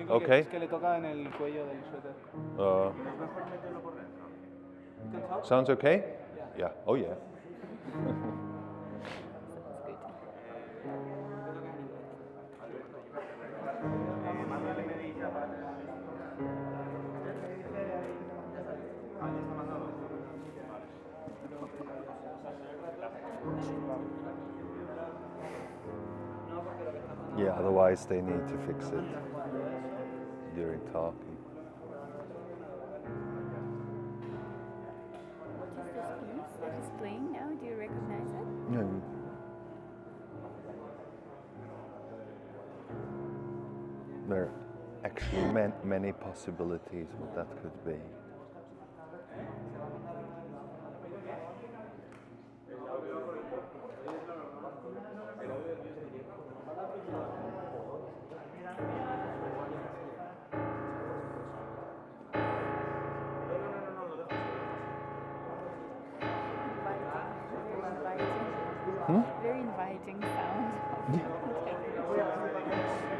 único Okay. es que le toca en el cuello del suéter. Sounds okay? Yeah. Oh yeah. Yeah, otherwise they need to fix it during talking. What is this piece that is playing now? Do you recognize it? No. There are actually many possibilities what that could be. Very inviting sound.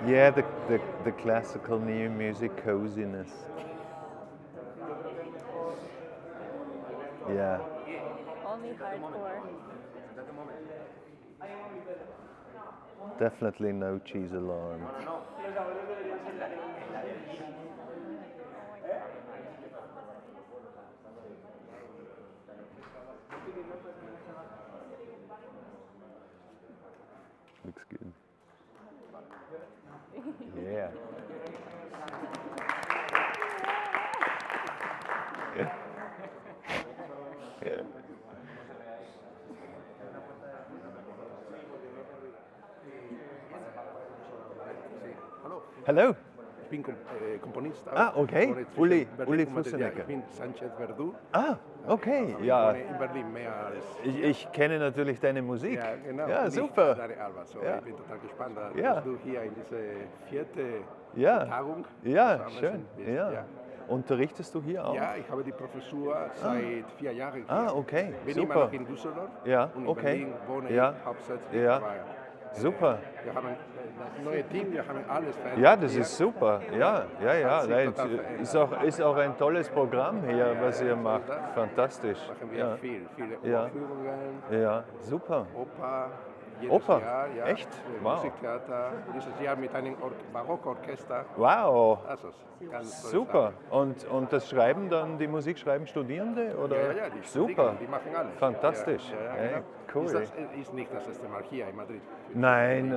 Yeah, the classical new music coziness. Yeah. Only hardcore. Definitely no cheese alarm. Looks good. Yeah. Yeah. Yeah. Hallo, Hello. ich bin Komponist. Ah, okay. Uli Fussenegger. Ich bin Sanchez Verdú. Ah, okay. Ich Ja. wohne in Berlin mehr als... Ich kenne natürlich deine Musik. Ja, genau. Ja, nicht super. Deine Arbeit. So, Ja. Ich bin total gespannt, Ja. dass du hier in diese vierte Ja. Tagung Ja, zusammen schön. bist. Ja. Unterrichtest du hier auch? Ja, ich habe die Professur seit 4 Jahren hier. Ah, okay. Bin Super. immer noch in Düsseldorf Ja, und in okay. Berlin wohne Ja. ich hauptsächlich. Ja. Aber, Super. wir haben das neue Team, wir haben alles verändert. Ja, das hier. ist super. Ja. Hat sich Nein, total verändert. ist auch ein tolles Programm hier, was ihr macht. Fantastisch. Machen wir Ja. viele Ja. Vorführungen, Ja, super. Oper, jedes Oper? Jahr, ja. Echt? Wow. Musiktheater, dieses Jahr mit einem Barockorchester. Wow. Also, ganz tolle Super. Und das schreiben dann, die Musik schreiben Studierende? Oder? Sache. Ja, die Super. studieren, die machen alles. Fantastisch. Ja, Ey, genau. cool. Ist nicht das erste Mal hier in Madrid. Nein,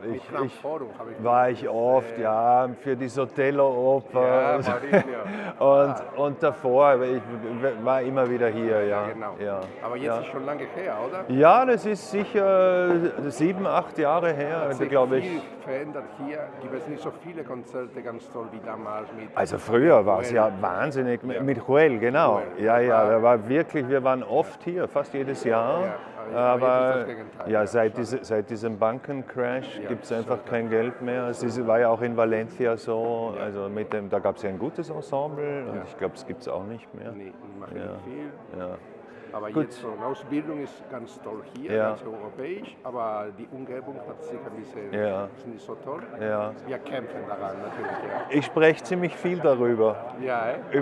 Mit ich Forum habe ich war ich oft, ja, für die Sotello-Oper. Ja, Maurizio. Und davor, aber ich war immer wieder hier, ja. Genau. Ja, Aber jetzt ja. ist schon lange her, oder? Ja, das ist sicher 7, 8 Jahre her, Hat sich glaube viel ich. verändert hier. Gibt es nicht so viele Konzerte ganz toll wie damals mit. Also früher war es ja wahnsinnig, mit Joel, genau. Joel. Ja, da war wirklich, wir waren oft hier, fast jedes Jahr. Ja, aber jetzt ist Aber das Gegenteil, ja, ja. seit diesem Bankencrash Ja, gibt es einfach kein Geld mehr. Es war ja auch in Valencia so, also da gab es ja ein gutes Ensemble und ich glaube, es gibt es auch nicht mehr. Nee, die machen Ja. nicht viel. Ja. Aber Gut. jetzt so eine Ausbildung ist ganz toll hier, Ja. ganz europäisch, aber die Umgebung hat sich ein bisschen Ja. ist nicht so toll. Ja. Wir kämpfen daran natürlich. Ich spreche ziemlich viel darüber. Ja, ja.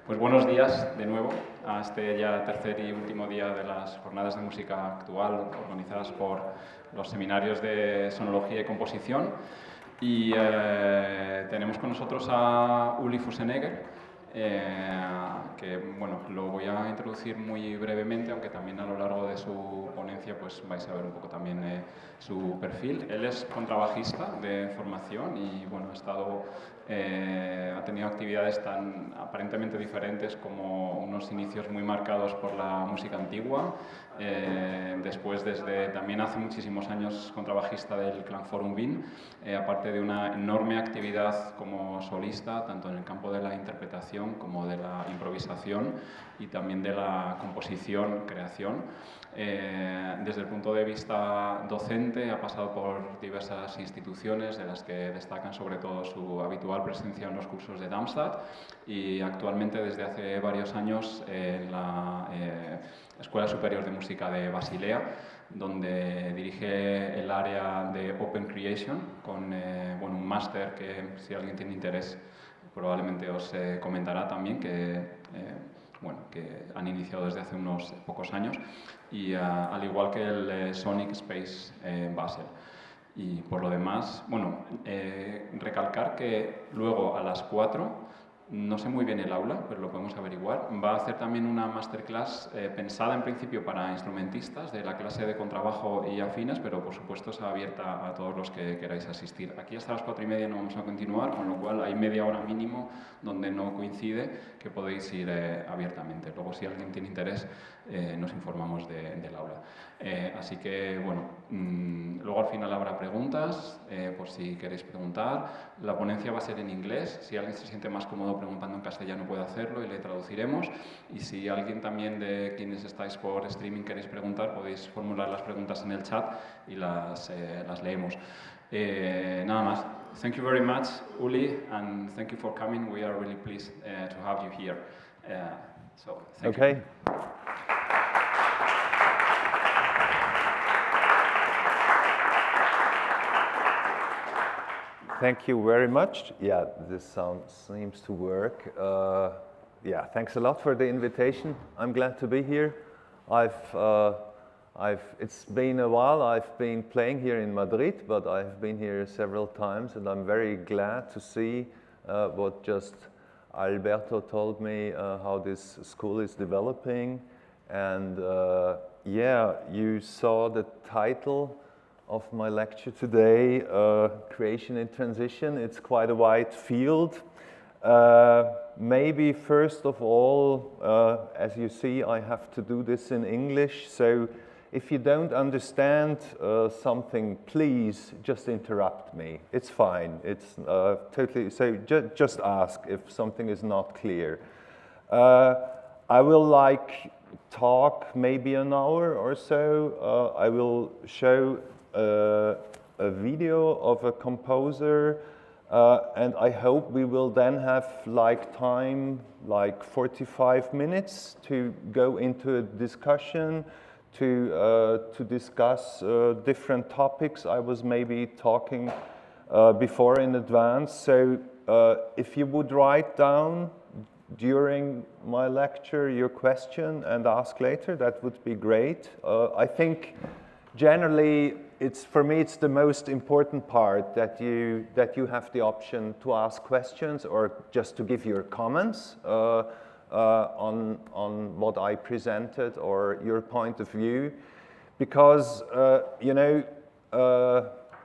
Pues buenos días de nuevo a este ya tercer y último día de las Jornadas de Música Actual organizadas por los seminarios de Sonología y Composición. Y tenemos con nosotros a Fussenegger, que bueno, lo voy a introducir muy brevemente, aunque también a lo largo de su ponencia pues vais a ver un poco también su perfil. Él es contrabajista de formación y bueno, ha tenido actividades tan aparentemente diferentes como unos inicios muy marcados por la música antigua, después también hace muchísimos años contrabajista del Clan Forum Wien, aparte de una enorme actividad como solista, tanto en el campo de la interpretación como de la improvisación y también de la composición, creación. Desde el punto de vista docente ha pasado por diversas instituciones, de las que destacan sobre todo su habitual presencia en los cursos de Darmstadt y actualmente desde hace varios años en la Escuela Superior de Música de Basilea, donde dirige el área de Open Creation con un máster que, si alguien tiene interés, probablemente os comentará también, que han iniciado desde hace unos pocos años, y al igual que el Sonic Space Basel. Y por lo demás, recalcar que luego a las 4, no sé muy bien el aula, pero lo podemos averiguar, va a hacer también una masterclass pensada en principio para instrumentistas de la clase de contrabajo y afines, pero por supuesto está abierta a todos los que queráis asistir. Aquí hasta las 4:30 no vamos a continuar, con lo cual hay media hora mínimo donde no coincide, que podéis ir abiertamente. Luego, si alguien tiene interés, nos informamos del aula. Así que, luego al final habrá preguntas, por si queréis preguntar. La ponencia va a ser en inglés. Si alguien se siente más cómodo preguntando en castellano puede hacerlo y le traduciremos. Y si alguien también de quienes estáis por streaming queréis preguntar, podéis formular las preguntas en el chat y las leemos. Nada más. Thank you very much, Uli, and thank you for coming. We are really pleased to have you here. Thank you. Okay. Thank you very much. Yeah, this seems to work. Yeah, thanks a lot for the invitation. I'm glad to be here. It's been a while. I've been playing here in Madrid, but I've been here several times, and I'm very glad to see what just Alberto told me, how this school is developing. And yeah, you saw the title of my lecture today, Creation in Transition. It's quite a wide field. Maybe first of all, as you see, I have to do this in English, so if you don't understand something, please just interrupt me. It's fine. It's totally, so just ask if something is not clear. I will talk maybe an hour or so. I will show a video of a composer, and I hope we will then have time, 45 minutes, to go into a discussion, to discuss different topics I was maybe talking before in advance. So if you would write down during my lecture your question and ask later, that would be great. I think generally, for me, it's the most important part that you have the option to ask questions or just to give your comments on what I presented or your point of view, because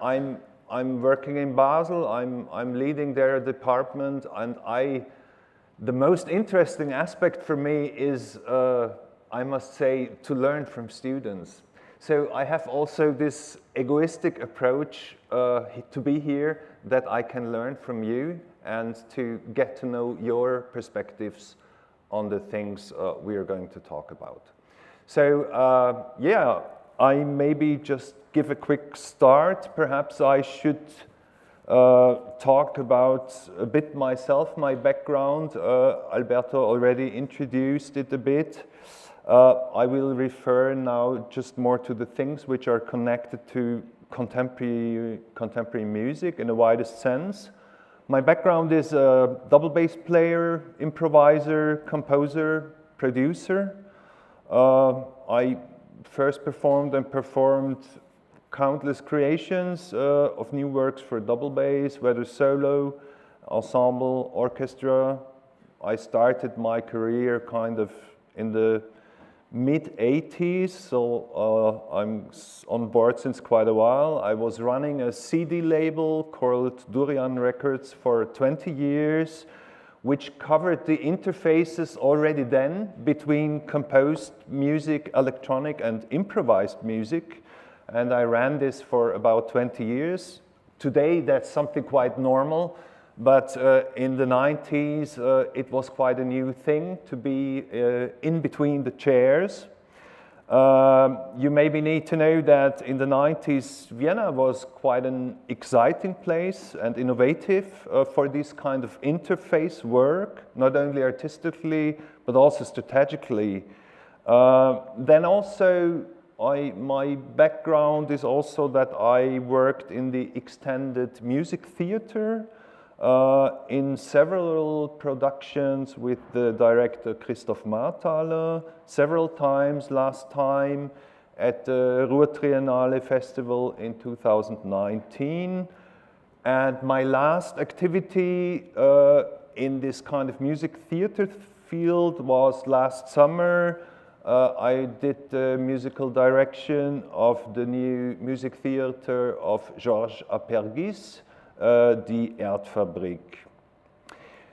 I'm working in Basel. I'm leading their department, and the most interesting aspect for me is, I must say, to learn from students. So I have also this egoistic approach to be here, that I can learn from you and to get to know your perspectives on the things we are going to talk about. So yeah, I maybe just give a quick start. Perhaps I should talk about a bit myself, my background. Alberto already introduced it a bit. I will refer now just more to the things which are connected to contemporary music in the widest sense. My background is a double bass player, improviser, composer, producer. I first performed countless creations of new works for double bass, whether solo, ensemble, orchestra. I started my career kind of in the mid-80s, so I'm on board since quite a while. I was running a CD label called Durian Records for 20 years, which covered the interfaces already then between composed music, electronic and improvised music. And I ran this for about 20 years. Today that's something quite normal. But in the 90s, it was quite a new thing to be in between the chairs. You maybe need to know that in the 90s, Vienna was quite an exciting place and innovative for this kind of interface work, not only artistically, but also strategically. Then also, my background is also that I worked in the extended music theater, in several productions with the director Christoph Marthaler, several times, last time at the Ruhr Triennale Festival in 2019. And my last activity in this kind of music theater field was last summer. I did the musical direction of the new music theater of Georges Apergis, Die Erdfabrik.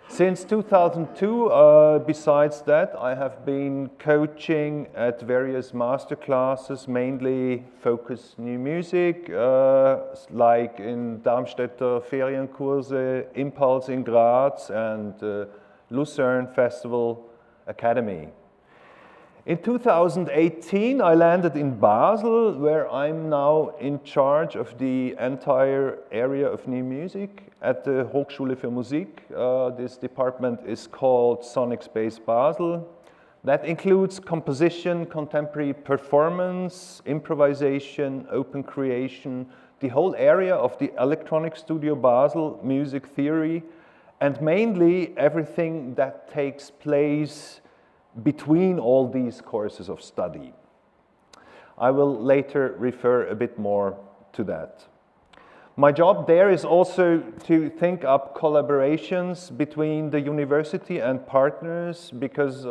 Since 2002, besides that, I have been coaching at various master classes, mainly focus new music, like in Darmstädter Ferienkurse, Impulse in Graz, and Lucerne Festival Academy. In 2018, I landed in Basel, where I'm now in charge of the entire area of new music at the Hochschule für Musik. This department is called Sonic Space Basel. That includes composition, contemporary performance, improvisation, open creation, the whole area of the Electronic Studio Basel, music theory, and mainly everything that takes place between all these courses of study. I will later refer a bit more to that. My job there is also to think up collaborations between the university and partners because,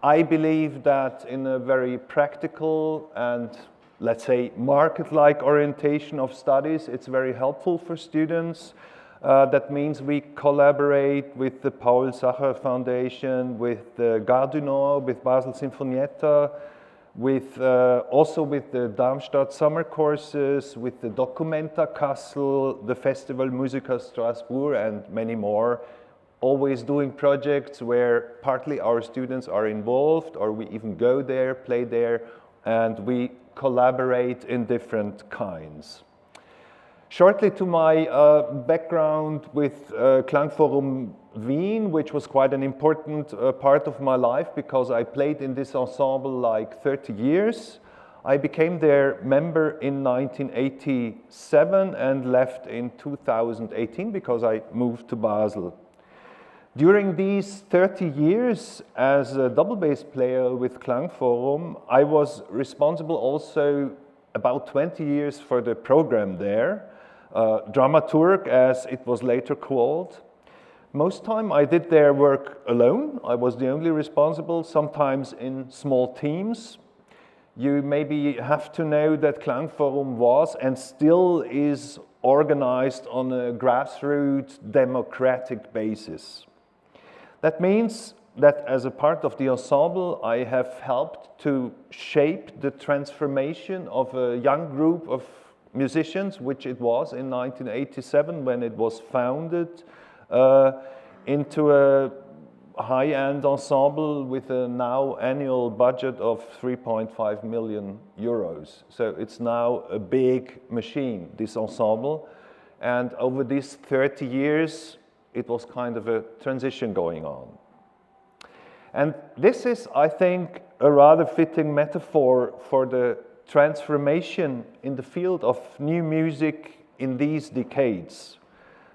I believe that in a very practical and, let's say, market-like orientation of studies, it's very helpful for students. That means we collaborate with the Paul Sacher Foundation, with the Gare du Nord, with Basel Sinfonietta, also with the Darmstadt summer courses, with the Documenta Kassel, the Festival Música Strasbourg, and many more. Always doing projects where partly our students are involved, or we even go there, play there, and we collaborate in different kinds. Shortly to my background with Klangforum Wien, which was quite an important part of my life because I played in this ensemble like 30 years. I became their member in 1987 and left in 2018 because I moved to Basel. During these 30 years as a double bass player with Klangforum, I was responsible also about 20 years for the program there. Dramaturg, as it was later called. Most time I did their work alone. I was the only responsible, sometimes in small teams. You maybe have to know that Klangforum was and still is organized on a grassroots democratic basis. That means that as a part of the ensemble, I have helped to shape the transformation of a young group of musicians, which it was in 1987 when it was founded, into a high-end ensemble with a now annual budget of 3.5 million euros. So it's now a big machine, this ensemble. And over these 30 years, it was kind of a transition going on. And this is, I think, a rather fitting metaphor for the transformation in the field of new music in these decades.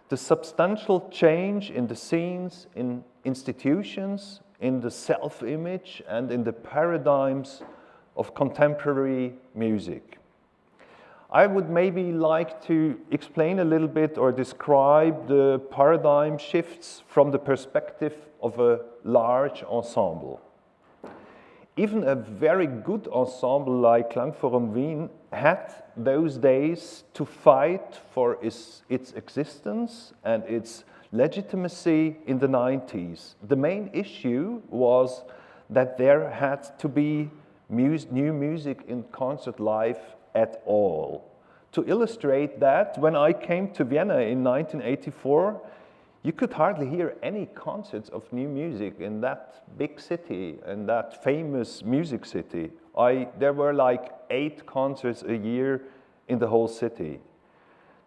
the substantial change in the scenes, in institutions, in the self-image, and in the paradigms of contemporary music. I would maybe like to explain a little bit or describe the paradigm shifts from the perspective of a large ensemble. Even a very good ensemble like Klangforum Wien had those days to fight for its existence and its legitimacy in the 90s. The main issue was that there had to be new music in concert life at all. To illustrate that, when I came to Vienna in 1984, you could hardly hear any concerts of new music in that big city, in that famous music city. There were like 8 concerts a year in the whole city.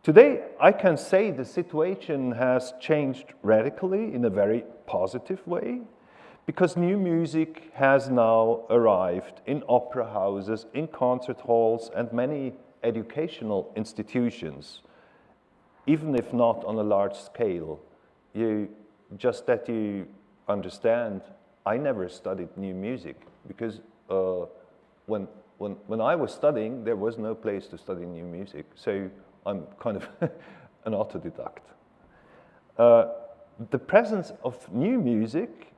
Today, I can say the situation has changed radically in a very positive way, because new music has now arrived in opera houses, in concert halls, and many educational institutions, even if not on a large scale. Just that you understand, I never studied new music, because when I was studying, there was no place to study new music, so I'm kind of an autodidact. The presence of new music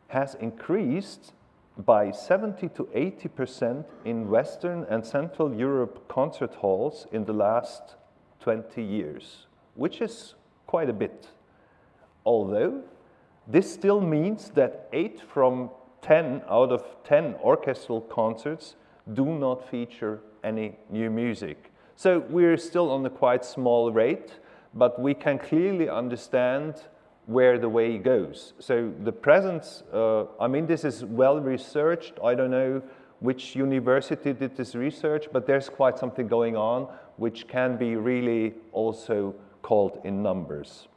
has increased by 70 to 80% in Western and Central Europe concert halls in the last 20 years, which is quite a bit. Although this still means that 8 from 10 out of 10 orchestral concerts do not feature any new music. So we're still on a quite small rate, but we can clearly understand where the way goes. So the presence, this is well researched. I don't know which university did this research, but there's quite something going on which can be really also called in numbers.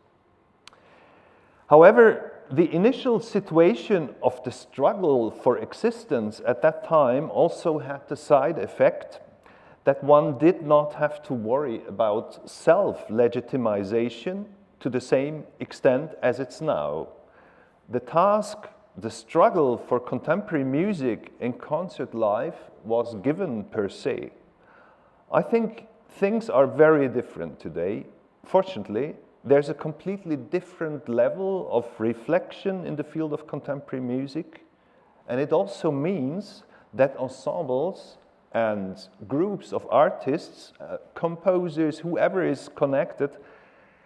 However, the initial situation of the struggle for existence at that time also had the side effect that one did not have to worry about self-legitimization to the same extent as it's now. The struggle for contemporary music in concert life was given per se. I think things are very different today. Fortunately, there's a completely different level of reflection in the field of contemporary music, and it also means that ensembles and groups of artists, composers, whoever is connected,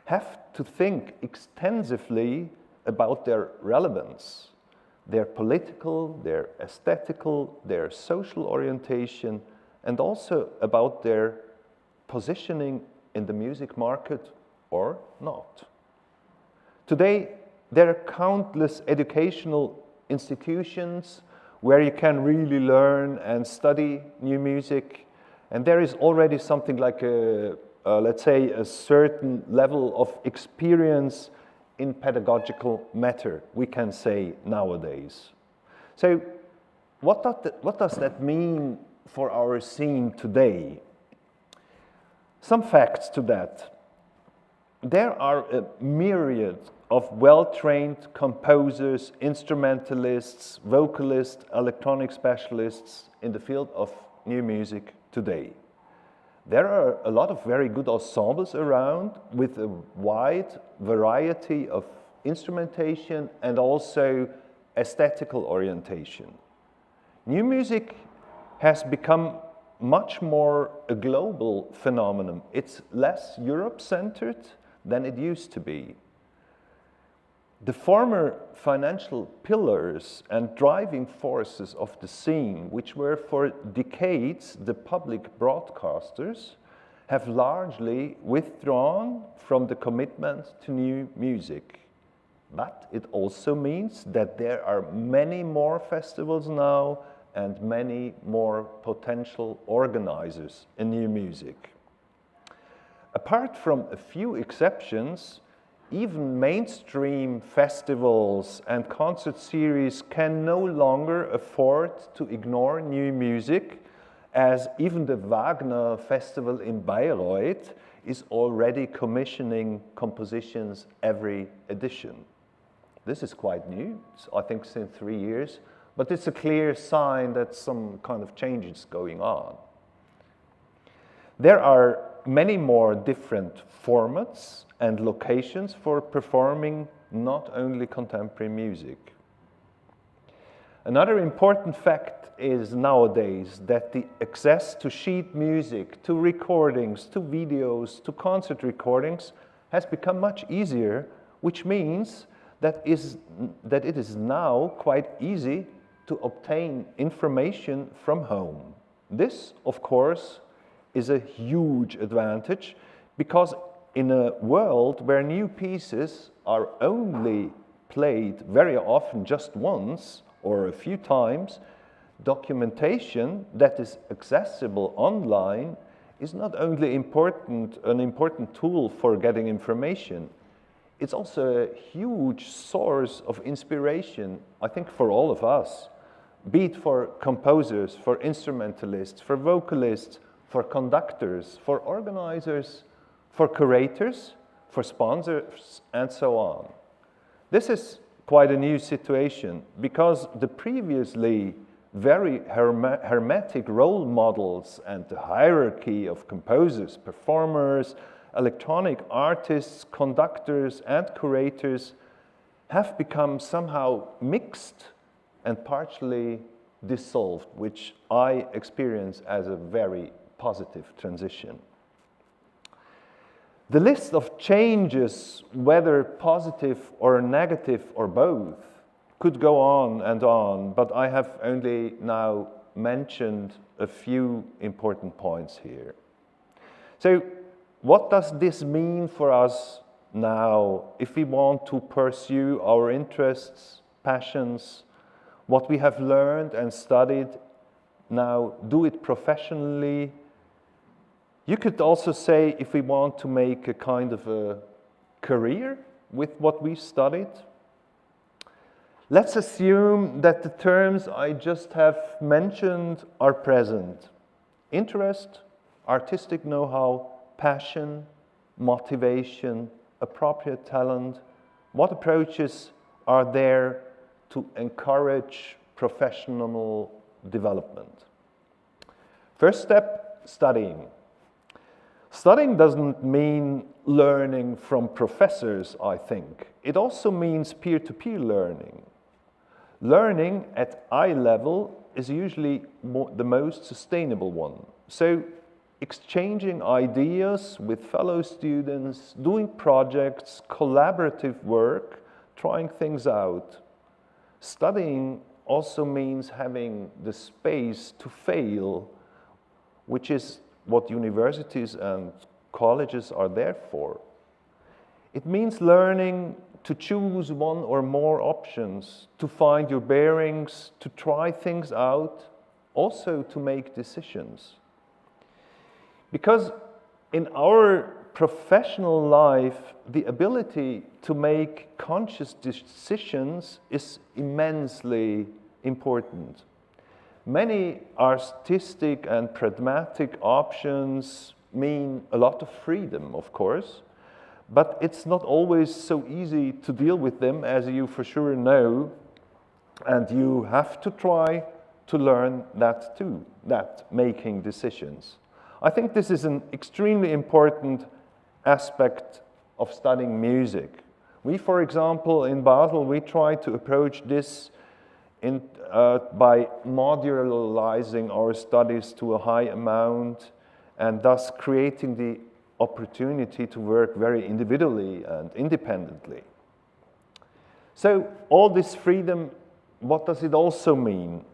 have to think extensively about their relevance, their political, their aesthetical, their social orientation, and also about their positioning in the music market or not. Today, there are countless educational institutions where you can really learn and study new music, and there is already something like let's say a certain level of experience in pedagogical matter, we can say nowadays. So what does that mean for our scene today? Some facts to that. There are a myriad of well-trained composers, instrumentalists, vocalists, electronic specialists in the field of new music today. There are a lot of very good ensembles around with a wide variety of instrumentation and also aesthetical orientation. New music has become much more a global phenomenon. It's less Europe-centered than it used to be. The former financial pillars and driving forces of the scene, which were for decades the public broadcasters, have largely withdrawn from the commitment to new music. But it also means that there are many more festivals now and many more potential organizers in new music. Apart from a few exceptions, even mainstream festivals and concert series can no longer afford to ignore new music, as even the Wagner Festival in Bayreuth is already commissioning compositions every edition. This is quite new, I think since 3 years, but it's a clear sign that some kind of change is going on. There are many more different formats and locations for performing not only contemporary music. Another important fact is nowadays that the access to sheet music, to recordings, to videos, to concert recordings has become much easier, which means that it is now quite easy to obtain information from home. This, of course, is a huge advantage because in a world where new pieces are only played very often just once or a few times, documentation that is accessible online is not only an important tool for getting information, it's also a huge source of inspiration, I think, for all of us, be it for composers, for instrumentalists, for vocalists, for conductors, for organizers, for curators, for sponsors, and so on. This is quite a new situation because the previously very hermetic role models and the hierarchy of composers, performers, electronic artists, conductors, and curators have become somehow mixed and partially dissolved, which I experience as a very positive transition. The list of changes, whether positive or negative or both, could go on, but I have only now mentioned a few important points here. So, what does this mean for us now if we want to pursue our interests, passions, what we have learned and studied, now do it professionally? You could also say if we want to make a kind of a career with what we studied. Let's assume that the terms I just have mentioned are present. Interest, artistic know-how, passion, motivation, appropriate talent. What approaches are there to encourage professional development? First step, studying. Studying doesn't mean learning from professors, I think. It also means peer-to-peer learning. Learning at eye level is usually the most sustainable one. So, exchanging ideas with fellow students, doing projects, collaborative work, trying things out. Studying also means having the space to fail, which is what universities and colleges are there for. It means learning to choose one or more options, to find your bearings, to try things out, also to make decisions. Because in our professional life, the ability to make conscious decisions is immensely important. Many artistic and pragmatic options mean a lot of freedom, of course, but it's not always so easy to deal with them, as you for sure know, and you have to try to learn that too, that making decisions. I think this is an extremely important aspect of studying music. We, for example, in Basel, we try to approach this by modularizing our studies to a high amount and thus creating the opportunity to work very individually and independently. So all this freedom, what does it also mean?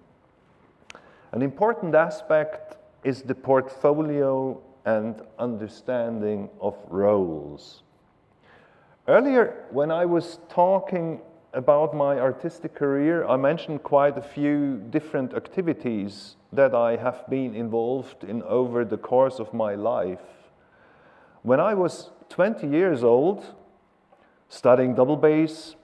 An important aspect is the portfolio and understanding of roles. Earlier, when I was talking about my artistic career, I mentioned quite a few different activities that I have been involved in over the course of my life. When I was 20 years old, studying double bass,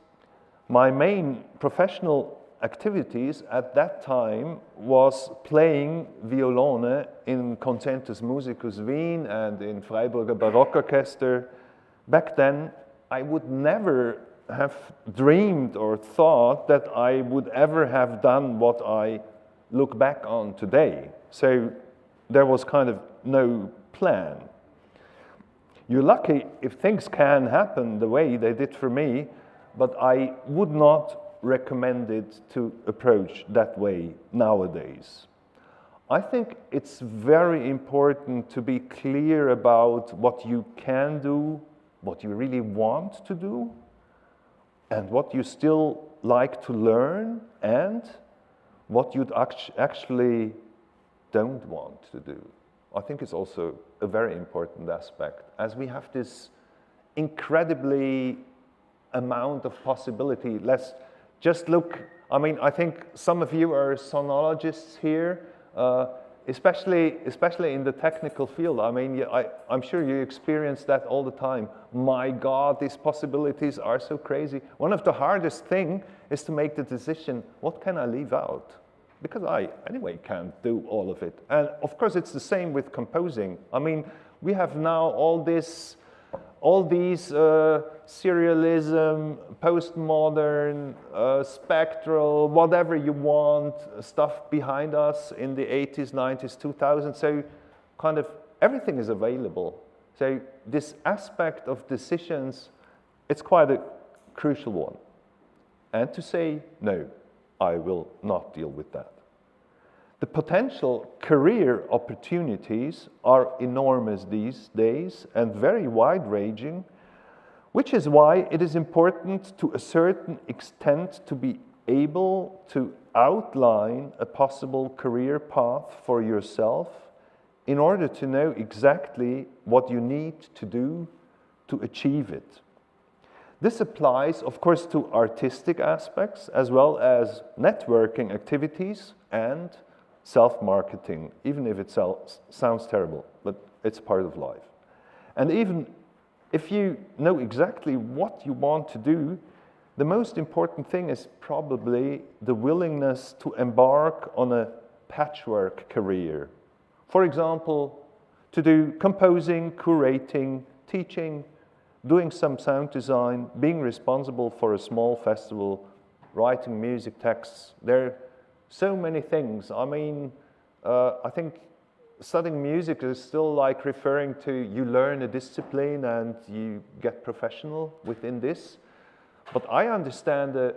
my main professional activities at that time was playing violone in Concertus Musicus Wien and in Freiburger Barockorchester. Back then, I would never have dreamed or thought that I would ever have done what I look back on today. So there was kind of no plan. You're lucky if things can happen the way they did for me, but I would not recommend it to approach that way nowadays. I think it's very important to be clear about what you can do, what you really want to do, and what you still like to learn, and what you'd actually don't want to do. I think it's also a very important aspect, as we have this incredibly amount of possibility. Let's just look, I mean, I think some of you are sonologists here, especially in the technical field. I mean, I'm sure you experience that all the time. My God, these possibilities are so crazy. One of the hardest things is to make the decision, what can I leave out? Because I, anyway, can't do all of it. And of course, it's the same with composing. I mean, we have now all these serialism, postmodern, spectral, whatever you want, stuff behind us in the 80s, 90s, 2000s. So kind of everything is available. So this aspect of decisions, it's quite a crucial one. And to say, no, I will not deal with that. The potential career opportunities are enormous these days and very wide-ranging, which is why it is important to a certain extent to be able to outline a possible career path for yourself in order to know exactly what you need to do to achieve it. This applies, of course, to artistic aspects as well as networking activities and self-marketing, even if it sounds terrible, but it's part of life. And even if you know exactly what you want to do, the most important thing is probably the willingness to embark on a patchwork career. For example, to do composing, curating, teaching, doing some sound design, being responsible for a small festival, writing music texts. There are so many things. I mean, I think studying music is still like referring to you learn a discipline and you get professional within this. But I understand that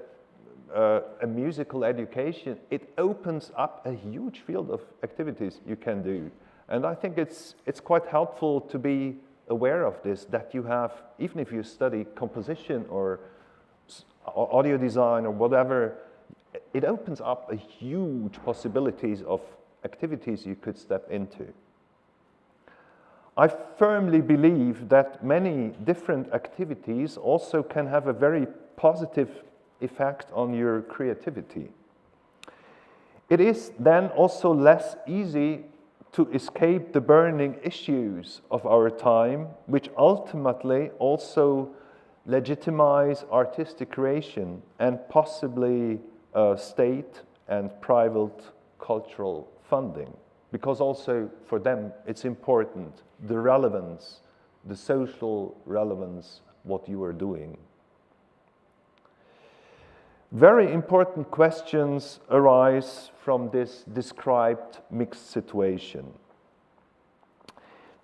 a musical education, it opens up a huge field of activities you can do. And I think it's quite helpful to be aware of this, that you have, even if you study composition or audio design or whatever, it opens up a huge possibilities of activities you could step into. I firmly believe that many different activities also can have a very positive effect on your creativity. It is then also less easy to escape the burning issues of our time, which ultimately also legitimize artistic creation and possibly state and private cultural funding. Because also for them it's important, the relevance, the social relevance, what you are doing. Very important questions arise from this described mixed situation.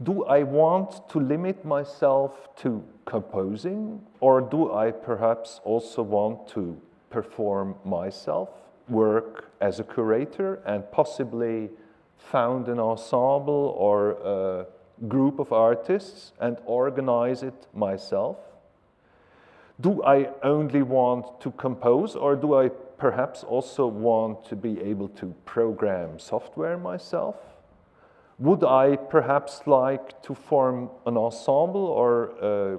Do I want to limit myself to composing, or do I perhaps also want to perform myself, work as a curator, and possibly found an ensemble or a group of artists and organize it myself? Do I only want to compose, or do I perhaps also want to be able to program software myself? Would I perhaps like to form an ensemble or a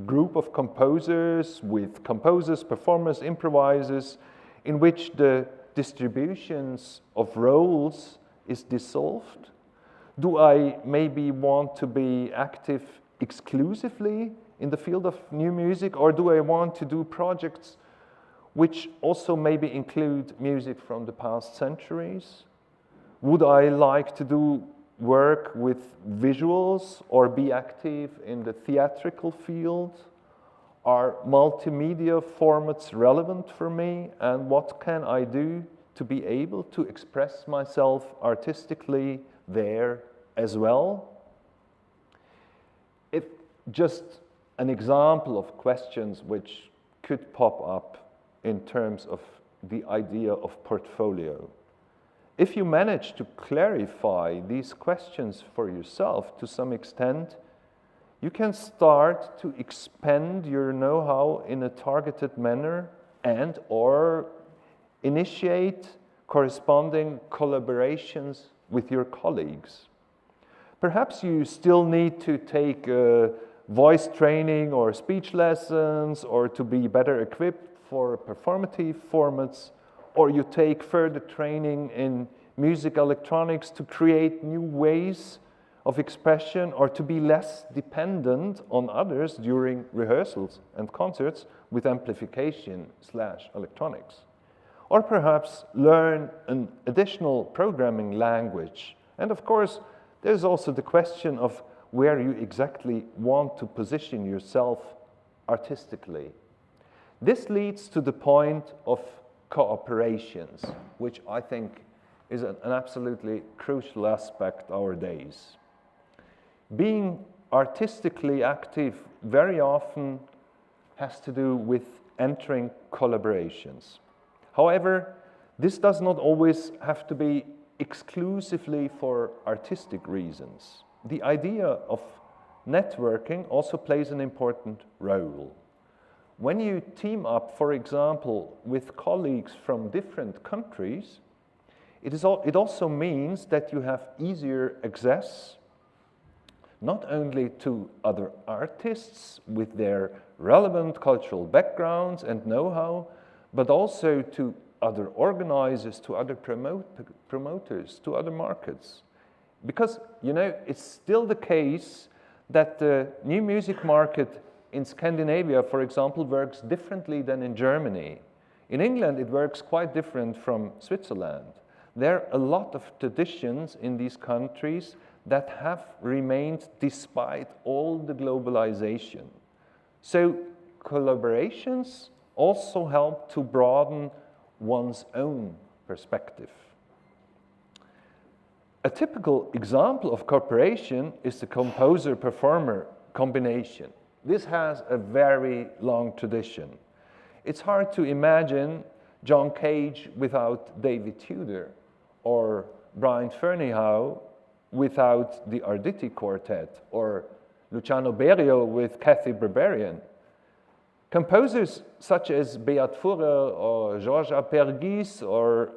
group of composers with composers, performers, improvisers, in which the distributions of roles is dissolved? Do I maybe want to be active exclusively in the field of new music, or do I want to do projects which also maybe include music from the past centuries? Would I like to do work with visuals or be active in the theatrical field? Are multimedia formats relevant for me? And what can I do to be able to express myself artistically there as well? If just an example of questions which could pop up in terms of the idea of portfolio. If you manage to clarify these questions for yourself to some extent, you can start to expand your know-how in a targeted manner and or initiate corresponding collaborations with your colleagues. Perhaps you still need to take voice training or speech lessons or to be better equipped for performative formats, or you take further training in music electronics to create new ways of expression or to be less dependent on others during rehearsals and concerts with amplification/electronics. Or perhaps learn an additional programming language. And of course, there's also the question of where you exactly want to position yourself artistically. This leads to the point of cooperations, which I think is an absolutely crucial aspect nowadays. Being artistically active very often has to do with entering collaborations. However, this does not always have to be exclusively for artistic reasons. The idea of networking also plays an important role. When you team up, for example, with colleagues from different countries, it also means that you have easier access not only to other artists with their relevant cultural backgrounds and know-how, but also to other organizers, to other promoters, to other markets. Because, it's still the case that the new music market in Scandinavia, for example, works differently than in Germany. In England, it works quite different from Switzerland. There are a lot of traditions in these countries that have remained despite all the globalization. So collaborations also help to broaden one's own perspective. A typical example of cooperation is the composer-performer combination. This has a very long tradition. It's hard to imagine John Cage without David Tudor or Brian Ferneyhough without the Arditi Quartet or Luciano Berio with Kathy Berberian. Composers such as Beat Furrer or Georges Apergis or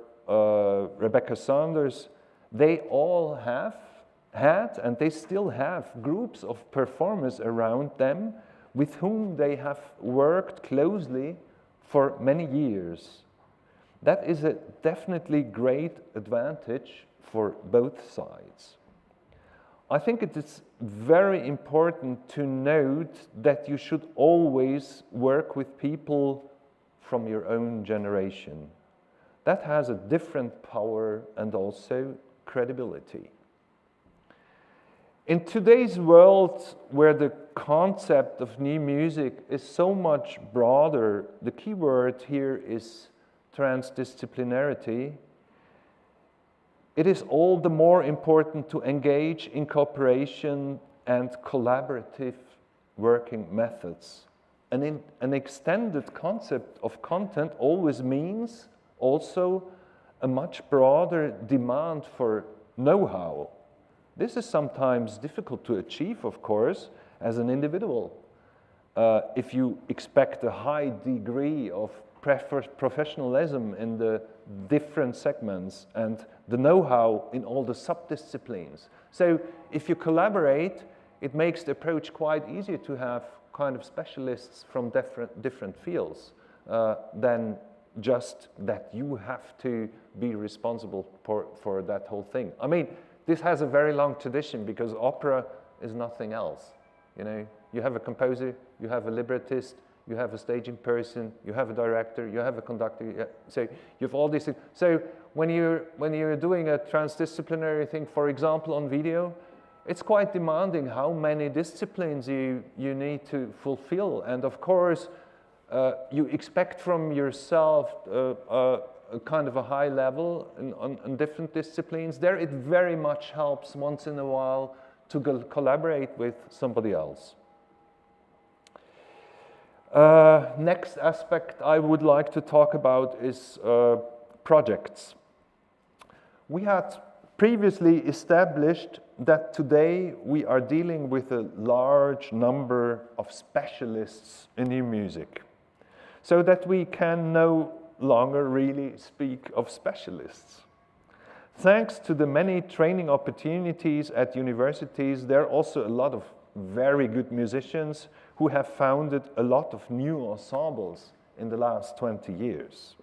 Rebecca Saunders, they all have had and they still have groups of performers around them with whom they have worked closely for many years. That is a definitely great advantage for both sides. I think it is very important to note that you should always work with people from your own generation. That has a different power and also credibility. In today's world, where the concept of new music is so much broader, the key word here is transdisciplinarity. It is all the more important to engage in cooperation and collaborative working methods. And an extended concept of content always means also a much broader demand for know-how. This is sometimes difficult to achieve, of course, as an individual. If you expect a high degree of professionalism in the different segments and the know-how in all the sub-disciplines. So if you collaborate, it makes the approach quite easier to have kind of specialists from different fields than just that you have to be responsible for that whole thing. I mean, this has a very long tradition because opera is nothing else. You have a composer, you have a librettist, you have a staging person, you have a director, you have a conductor. So you have all these things. So when you're doing a transdisciplinary thing, for example, on video, it's quite demanding how many disciplines you need to fulfill. And of course, you expect from yourself a kind of a high level on different disciplines. There it very much helps once in a while to collaborate with somebody else. Next aspect I would like to talk about is projects. We had previously established that today we are dealing with a large number of specialists in new music, so that we can no longer really speak of specialists. Thanks to the many training opportunities at universities, there are also a lot of very good musicians who have founded a lot of new ensembles in the last 20 years.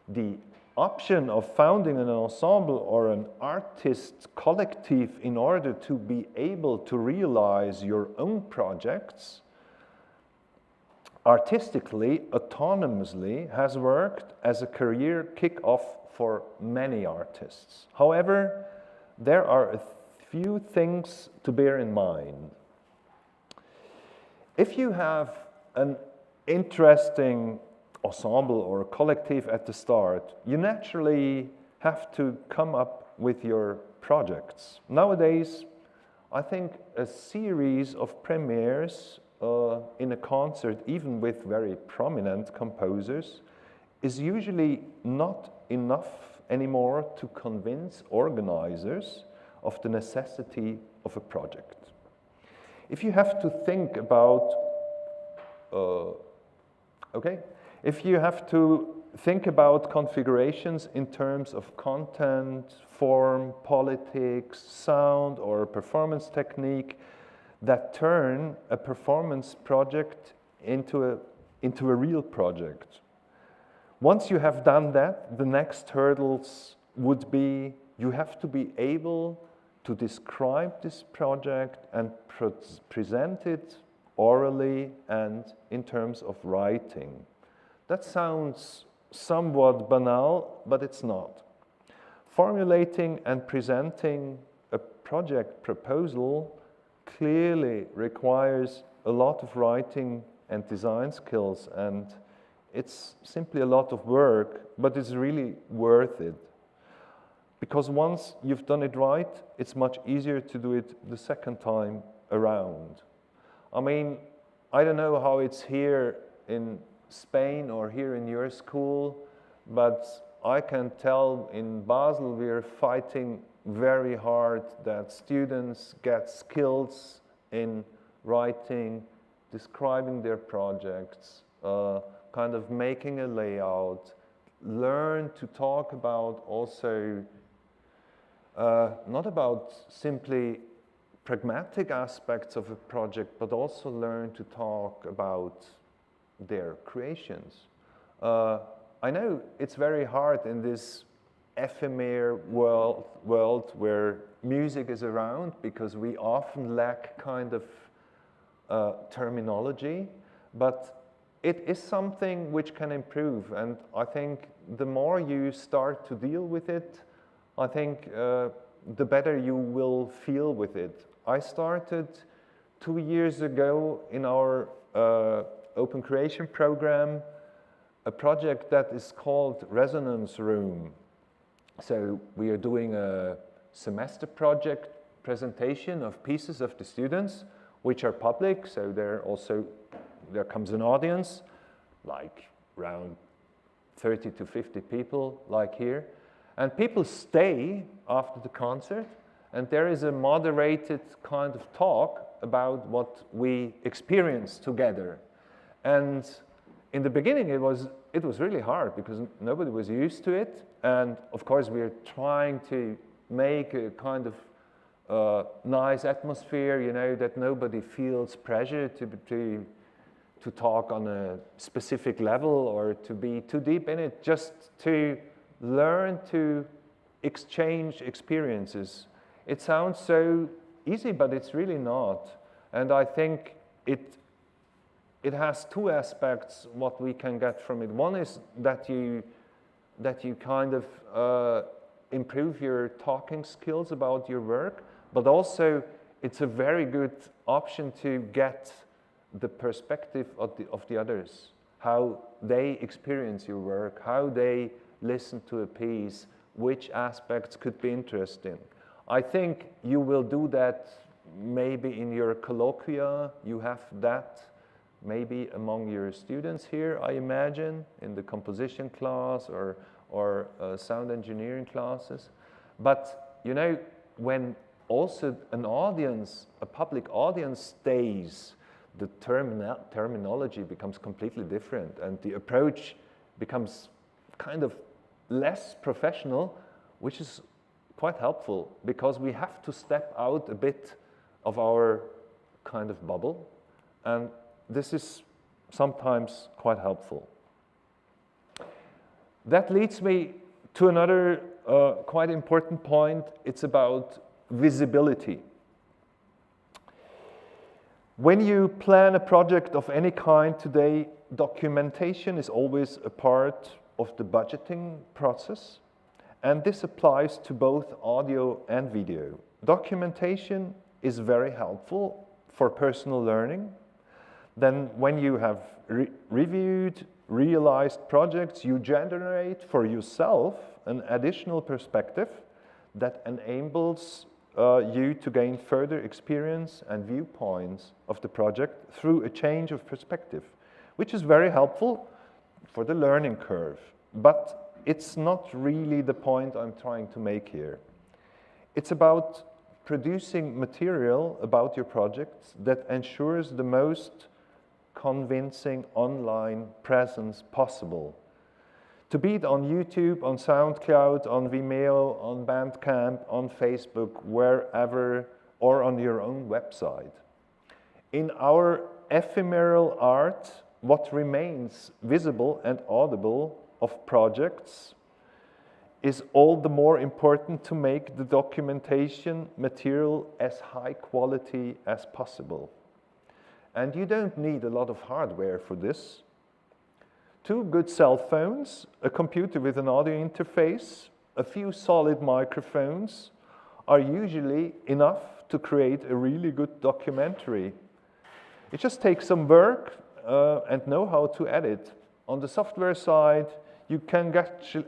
The option of founding an ensemble or an artist collective in order to be able to realize your own projects artistically, autonomously, has worked as a career kick-off for many artists. However, there are a few things to bear in mind. If you have an interesting ensemble or a collective at the start, you naturally have to come up with your projects. Nowadays, I think a series of premieres in a concert, even with very prominent composers, is usually not enough anymore to convince organizers of the necessity of a project. If you have to think about, if you have to think about configurations in terms of content, form, politics, sound, or performance technique that turn a performance project into a real project. Once you have done that, the next hurdles would be you have to be able to describe this project and present it orally and in terms of writing. That sounds somewhat banal, but it's not. Formulating and presenting a project proposal clearly requires a lot of writing and design skills, and it's simply a lot of work, but it's really worth it. Because once you've done it right, it's much easier to do it the second time around. I mean, I don't know how it's here in Spain or here in your school, but I can tell in Basel we're fighting very hard that students get skills in writing, describing their projects, kind of making a layout, learn to talk about also, not about simply pragmatic aspects of a project, but also learn to talk about their creations. I know it's very hard in this ephemeral world where music is around, because we often lack kind of terminology, but it is something which can improve, and I think the more you start to deal with it, I think the better you will feel with it. I started 2 years ago in our Open Creation program a project that is called Resonance Room. So we are doing a semester project presentation of pieces of the students, which are public, so there comes an audience, like around 30 to 50 people, like here. And people stay after the concert, and there is a moderated kind of talk about what we experienced together. And in the beginning, it was really hard because nobody was used to it. And of course, we are trying to make a kind of nice atmosphere, you know, that nobody feels pressure to talk on a specific level or to be too deep in it, just to learn to exchange experiences. It sounds so easy, but it's really not. And I think it has two aspects what we can get from it. One is that you kind of improve your talking skills about your work, but also it's a very good option to get the perspective of the others, how they experience your work, how they listen to a piece, which aspects could be interesting. I think you will do that maybe in your colloquia. You have that maybe among your students here, I imagine, in the composition class or sound engineering classes. But you know, when also an audience, a public audience stays, the terminology becomes completely different, and the approach becomes kind of less professional, which is quite helpful because we have to step out a bit of our kind of bubble, and this is sometimes quite helpful. That leads me to another quite important point. It's about visibility. When you plan a project of any kind today, documentation is always a part of the budgeting process, and this applies to both audio and video. Documentation is very helpful for personal learning. Then when you have reviewed, realized projects, you generate for yourself an additional perspective that enables you to gain further experience and viewpoints of the project through a change of perspective, which is very helpful for the learning curve. But it's not really the point I'm trying to make here. It's about producing material about your projects that ensures the most convincing online presence possible. To be it on YouTube, on SoundCloud, on Vimeo, on Bandcamp, on Facebook, wherever, or on your own website. In our ephemeral art, what remains visible and audible of projects is all the more important to make the documentation material as high quality as possible. And you don't need a lot of hardware for this. 2 good cell phones, a computer with an audio interface, a few solid microphones are usually enough to create a really good documentary. It just takes some work and know how to edit. On the software side, you can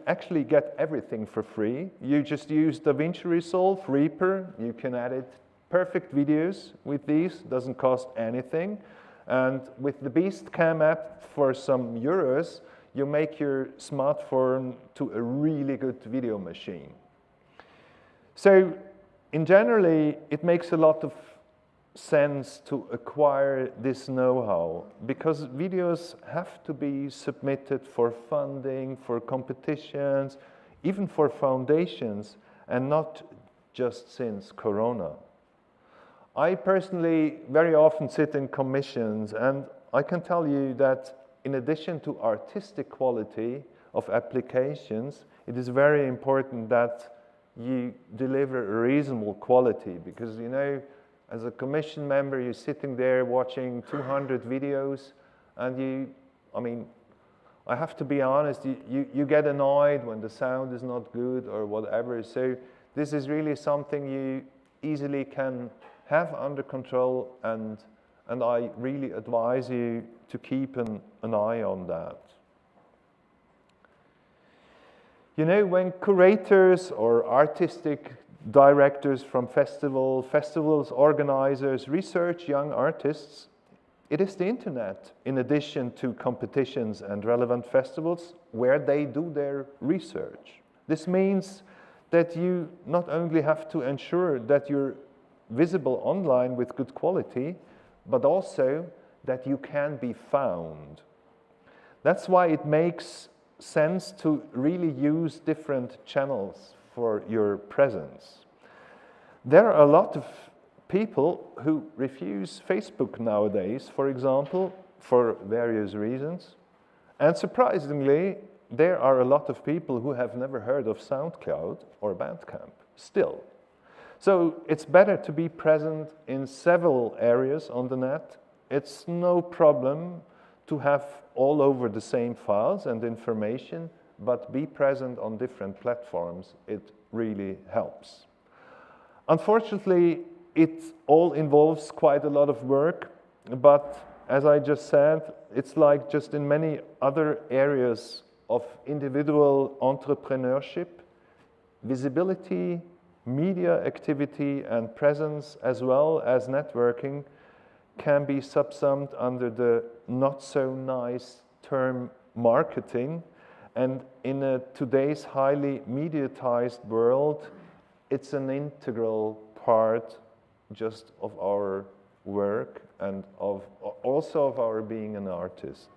actually get everything for free. You just use DaVinci Resolve, Reaper, you can edit perfect videos with these, doesn't cost anything. And with the Beastcam app for some euros, you make your smartphone to a really good video machine. So, in generally, it makes a lot of sense to acquire this know-how because videos have to be submitted for funding, for competitions, even for foundations, and not just since Corona. I personally very often sit in commissions, and I can tell you that in addition to artistic quality of applications, it is very important that you deliver a reasonable quality because, you know, as a commission member, you're sitting there watching 200 videos, and I have to be honest, you get annoyed when the sound is not good or whatever. So this is really something you easily can have under control, and I really advise you to keep an eye on that. You know, when curators or artistic directors from festivals organizers research young artists, it is the internet, in addition to competitions and relevant festivals, where they do their research. This means that you not only have to ensure that you're visible online with good quality, but also that you can be found. That's why it makes sense to really use different channels for your presence. There are a lot of people who refuse Facebook nowadays, for example, for various reasons. And surprisingly, there are a lot of people who have never heard of SoundCloud or Bandcamp still. So it's better to be present in several areas on the net It's no problem to have all over the same files and information, but be present on different platforms. It really helps. Unfortunately, it all involves quite a lot of work, but as I just said, it's like just in many other areas of individual entrepreneurship, visibility, media activity, and presence, as well as networking, can be subsumed under the not so nice term marketing. And in today's highly mediatized world, it's an integral part just of our work and also of our being an artist.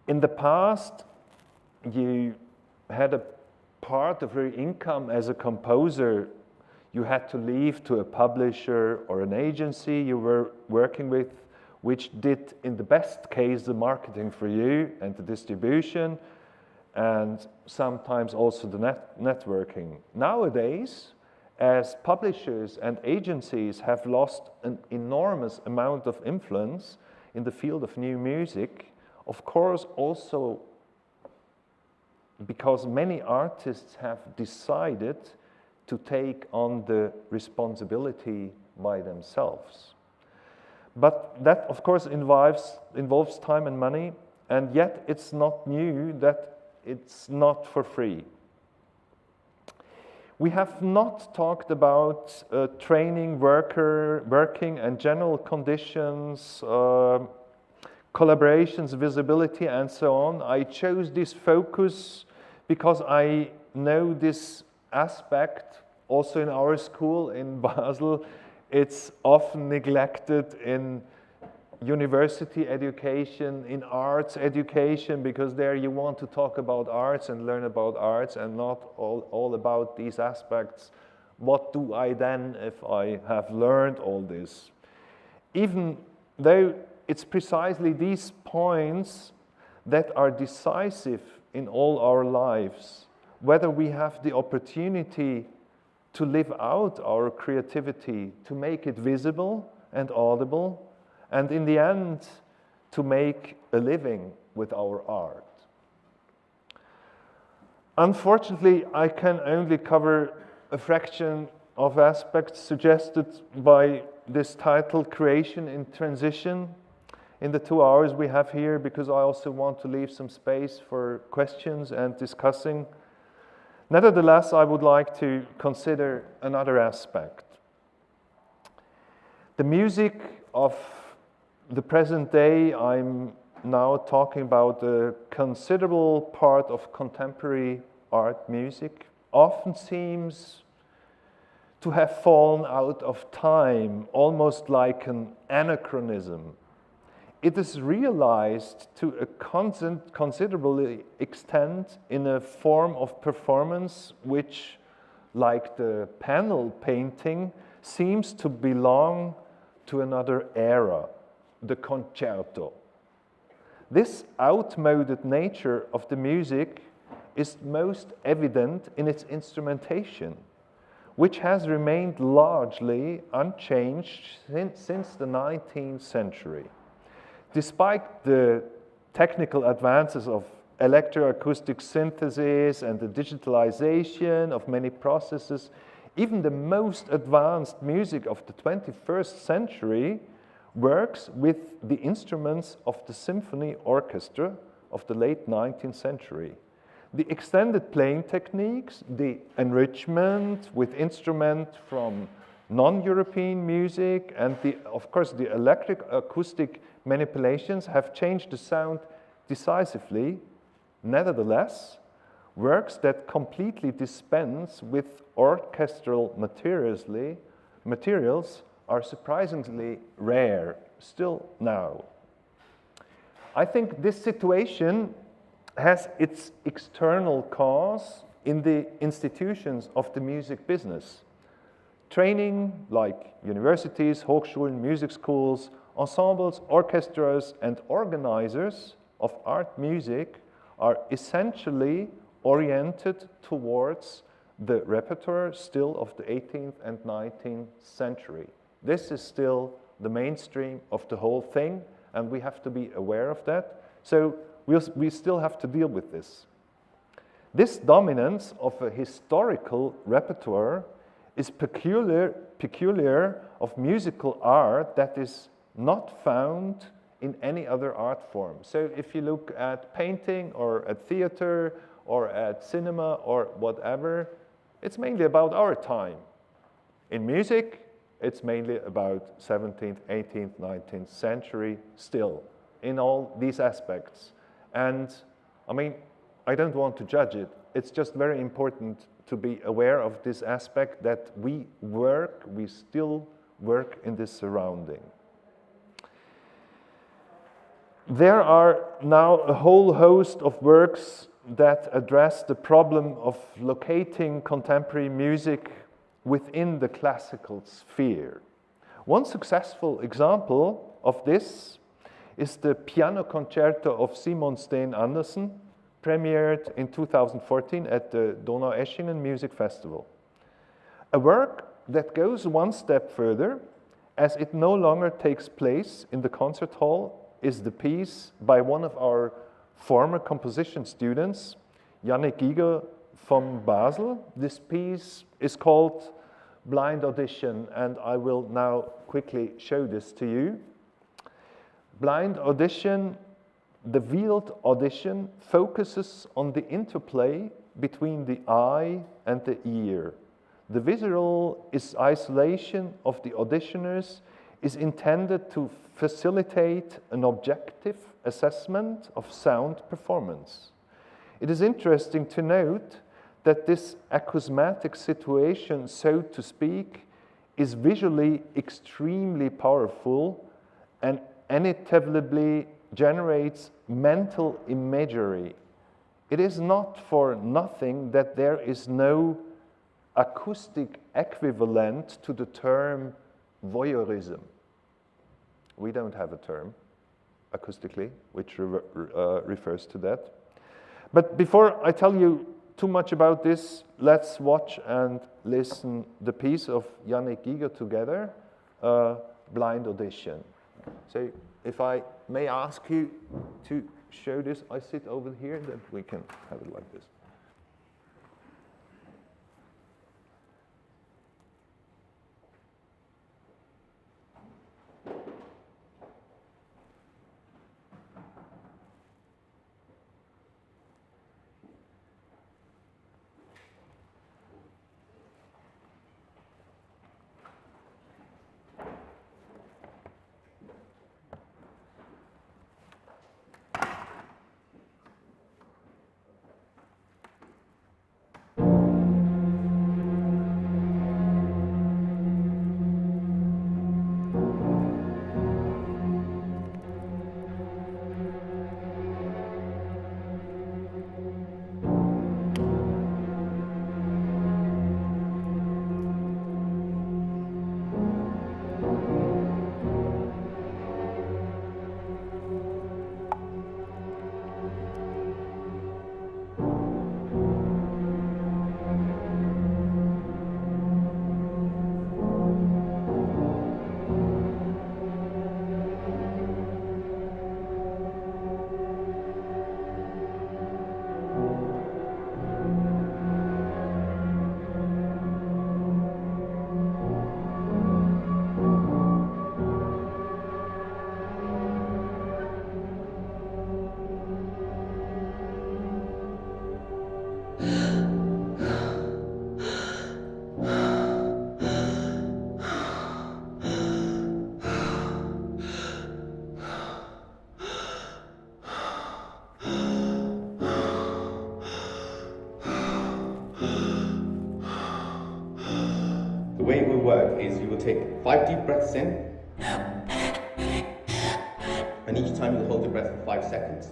In the past, you had a part of your income as a composer. You had to leave to a publisher or an agency you were working with, which did, in the best case, the marketing for you and the distribution, and sometimes also the networking. Nowadays, as publishers and agencies have lost an enormous amount of influence in the field of new music, of course also because many artists have decided to take on the responsibility by themselves. But that, of course, involves time and money, and yet it's not new that it's not for free. We have not talked about training, working and general conditions, collaborations, visibility, and so on. I chose this focus because I know this aspect also in our school in Basel. It's often neglected in university education, in arts education, because there you want to talk about arts and learn about arts and not all about these aspects. What do I then if I have learned all this? Even though it's precisely these points that are decisive in all our lives, whether we have the opportunity to live out our creativity, to make it visible and audible, and in the end, to make a living with our art. Unfortunately, I can only cover a fraction of aspects suggested by this title, Creation in Transition, in the 2 hours we have here, because I also want to leave some space for questions and discussing. Nevertheless, I would like to consider another aspect. The music of the present day, I'm now talking about a considerable part of contemporary art music, often seems to have fallen out of time, almost like an anachronism. It is realized to a considerable extent in a form of performance which, like the panel painting, seems to belong to another era, the concerto. This outmoded nature of the music is most evident in its instrumentation, which has remained largely unchanged since the 19th century. Despite the technical advances of electroacoustic synthesis and the digitalization of many processes, even the most advanced music of the 21st century works with the instruments of the symphony orchestra of the late 19th century. The extended playing techniques, the enrichment with instruments from non-European music, and of course the electric acoustic manipulations have changed the sound decisively. Nevertheless, works that completely dispense with orchestral materials are surprisingly rare still now. I think this situation has its external cause in the institutions of the music business. Training like universities, Hochschulen, music schools, ensembles, orchestras, and organizers of art music are essentially oriented towards the repertoire still of the 18th and 19th century. This is still the mainstream of the whole thing, and we have to be aware of that. So we still have to deal with this. This dominance of a historical repertoire is peculiar of musical art that is not found in any other art form. So if you look at painting or at theater or at cinema or whatever, it's mainly about our time. In music, it's mainly about 17th, 18th, 19th century still, in all these aspects. And I mean, I don't want to judge it. It's just very important to be aware of this aspect that we still work in this surrounding. There are now a whole host of works that address the problem of locating contemporary music within the classical sphere. One successful example of this is the piano concerto of Simon Steen Andersen, premiered in 2014 at the Donaueschingen Music Festival. A work that goes one step further, as it no longer takes place in the concert hall, is the piece by one of our former composition students, Yannick Giger from Basel. This piece is called Blind Audition, and I will now quickly show this to you. Blind Audition, the veiled audition, focuses on the interplay between the eye and the ear. The visual isolation of the auditioners is intended to facilitate an objective assessment of sound performance. It is interesting to note that this acousmatic situation, so to speak, is visually extremely powerful and inevitably generates mental imagery. It is not for nothing that there is no acoustic equivalent to the term voyeurism. We don't have a term acoustically which refers to that. But before I tell you too much about this, let's watch and listen the piece of Yannick Giger together, Blind Audition. So if I may ask you to show this, I sit over here, that we can have it like this. The way it will work is you will take 5 deep breaths in, and each time you'll hold your breath for 5 seconds.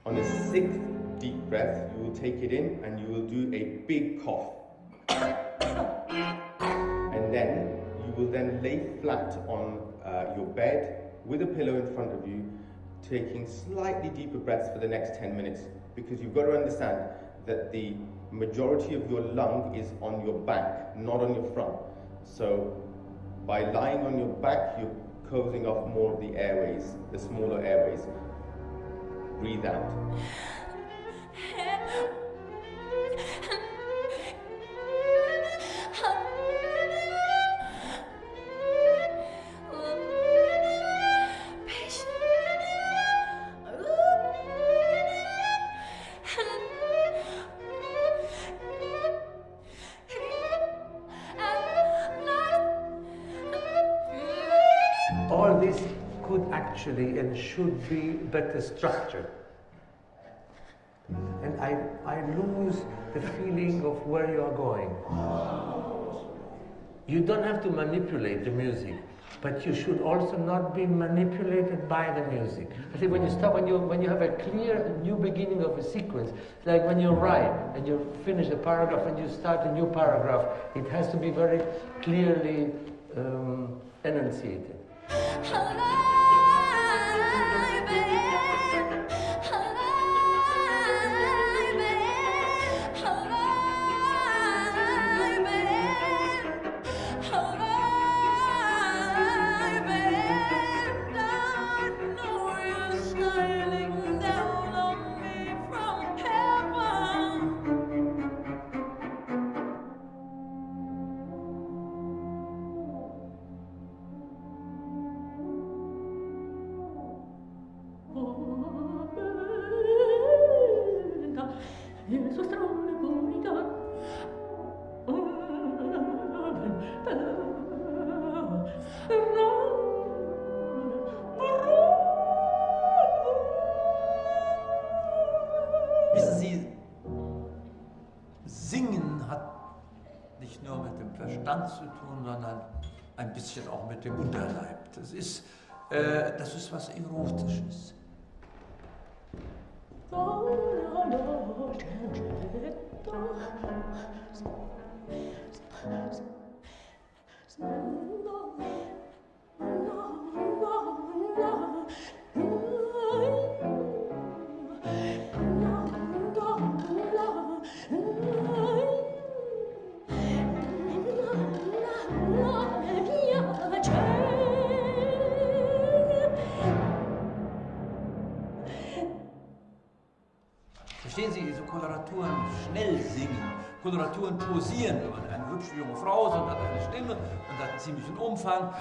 On the 6th deep breath, you will take it in and you will do a big cough. And then you will then lay flat on your bed with a pillow in front of you, taking slightly deeper breaths for the next 10 minutes, because you've got to understand that the majority of your lung is on your back, not on your front. So by lying on your back, you're closing off more of the airways, the smaller airways. Breathe out. All this could actually and should be better structured. And I lose the feeling of where you are going. You don't have to manipulate the music, but you should also not be manipulated by the music. I think when you start, when you have a clear new beginning of a sequence, it's like when you write and you finish a paragraph and you start a new paragraph, it has to be very clearly enunciated. Wissen Sie, Singen hat nicht nur mit dem Verstand zu tun, sondern ein bisschen auch mit dem Unterleib. Das ist was Erotisches. Verstehen Sie, diese Koloraturen schnell singen, Koloraturen posieren, wenn man eine hübsche junge Frau ist und hat eine Stimme und hat einen ziemlichen Umfang.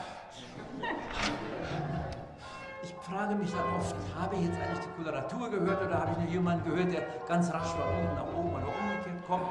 Ich frage mich dann oft, habe ich jetzt eigentlich die Koloratur gehört oder habe ich nur jemanden gehört, der ganz rasch von unten nach oben oder umgekehrt kommt?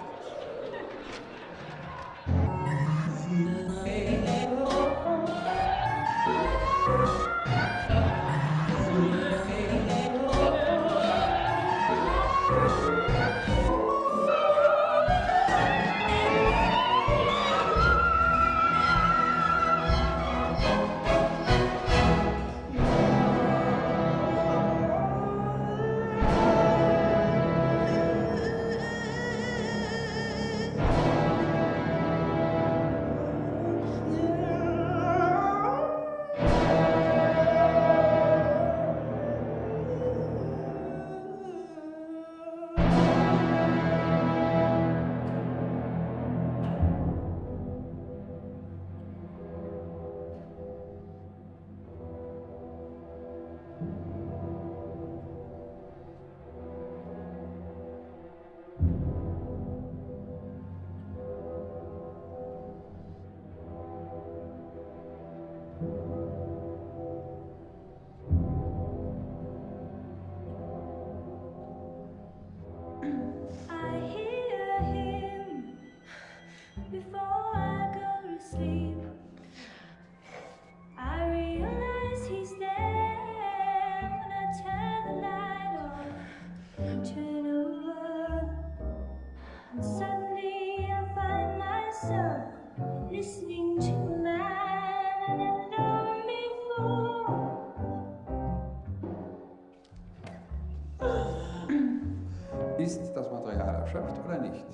Ist das Material erschöpft oder nicht?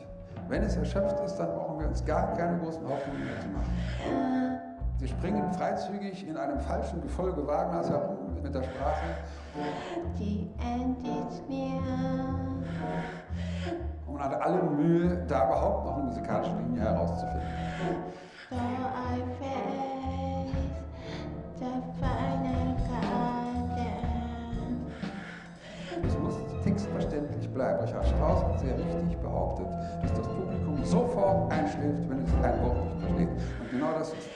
Wenn es erschöpft ist, dann brauchen wir uns gar keine großen Hoffnungen mehr zu machen. Sie springen freizügig in einem falschen Gefolge Wagners herum mit der Sprache. Die End ist mir. Und man hat alle Mühe, da überhaupt noch eine musikalische Linie herauszufinden. So I face the final garden. Es muss textverständlich bleiben. Richard Strauss hat sehr richtig behauptet, dass das Publikum sofort einschläft, wenn es ein Wort nicht versteht. Und genau das ist.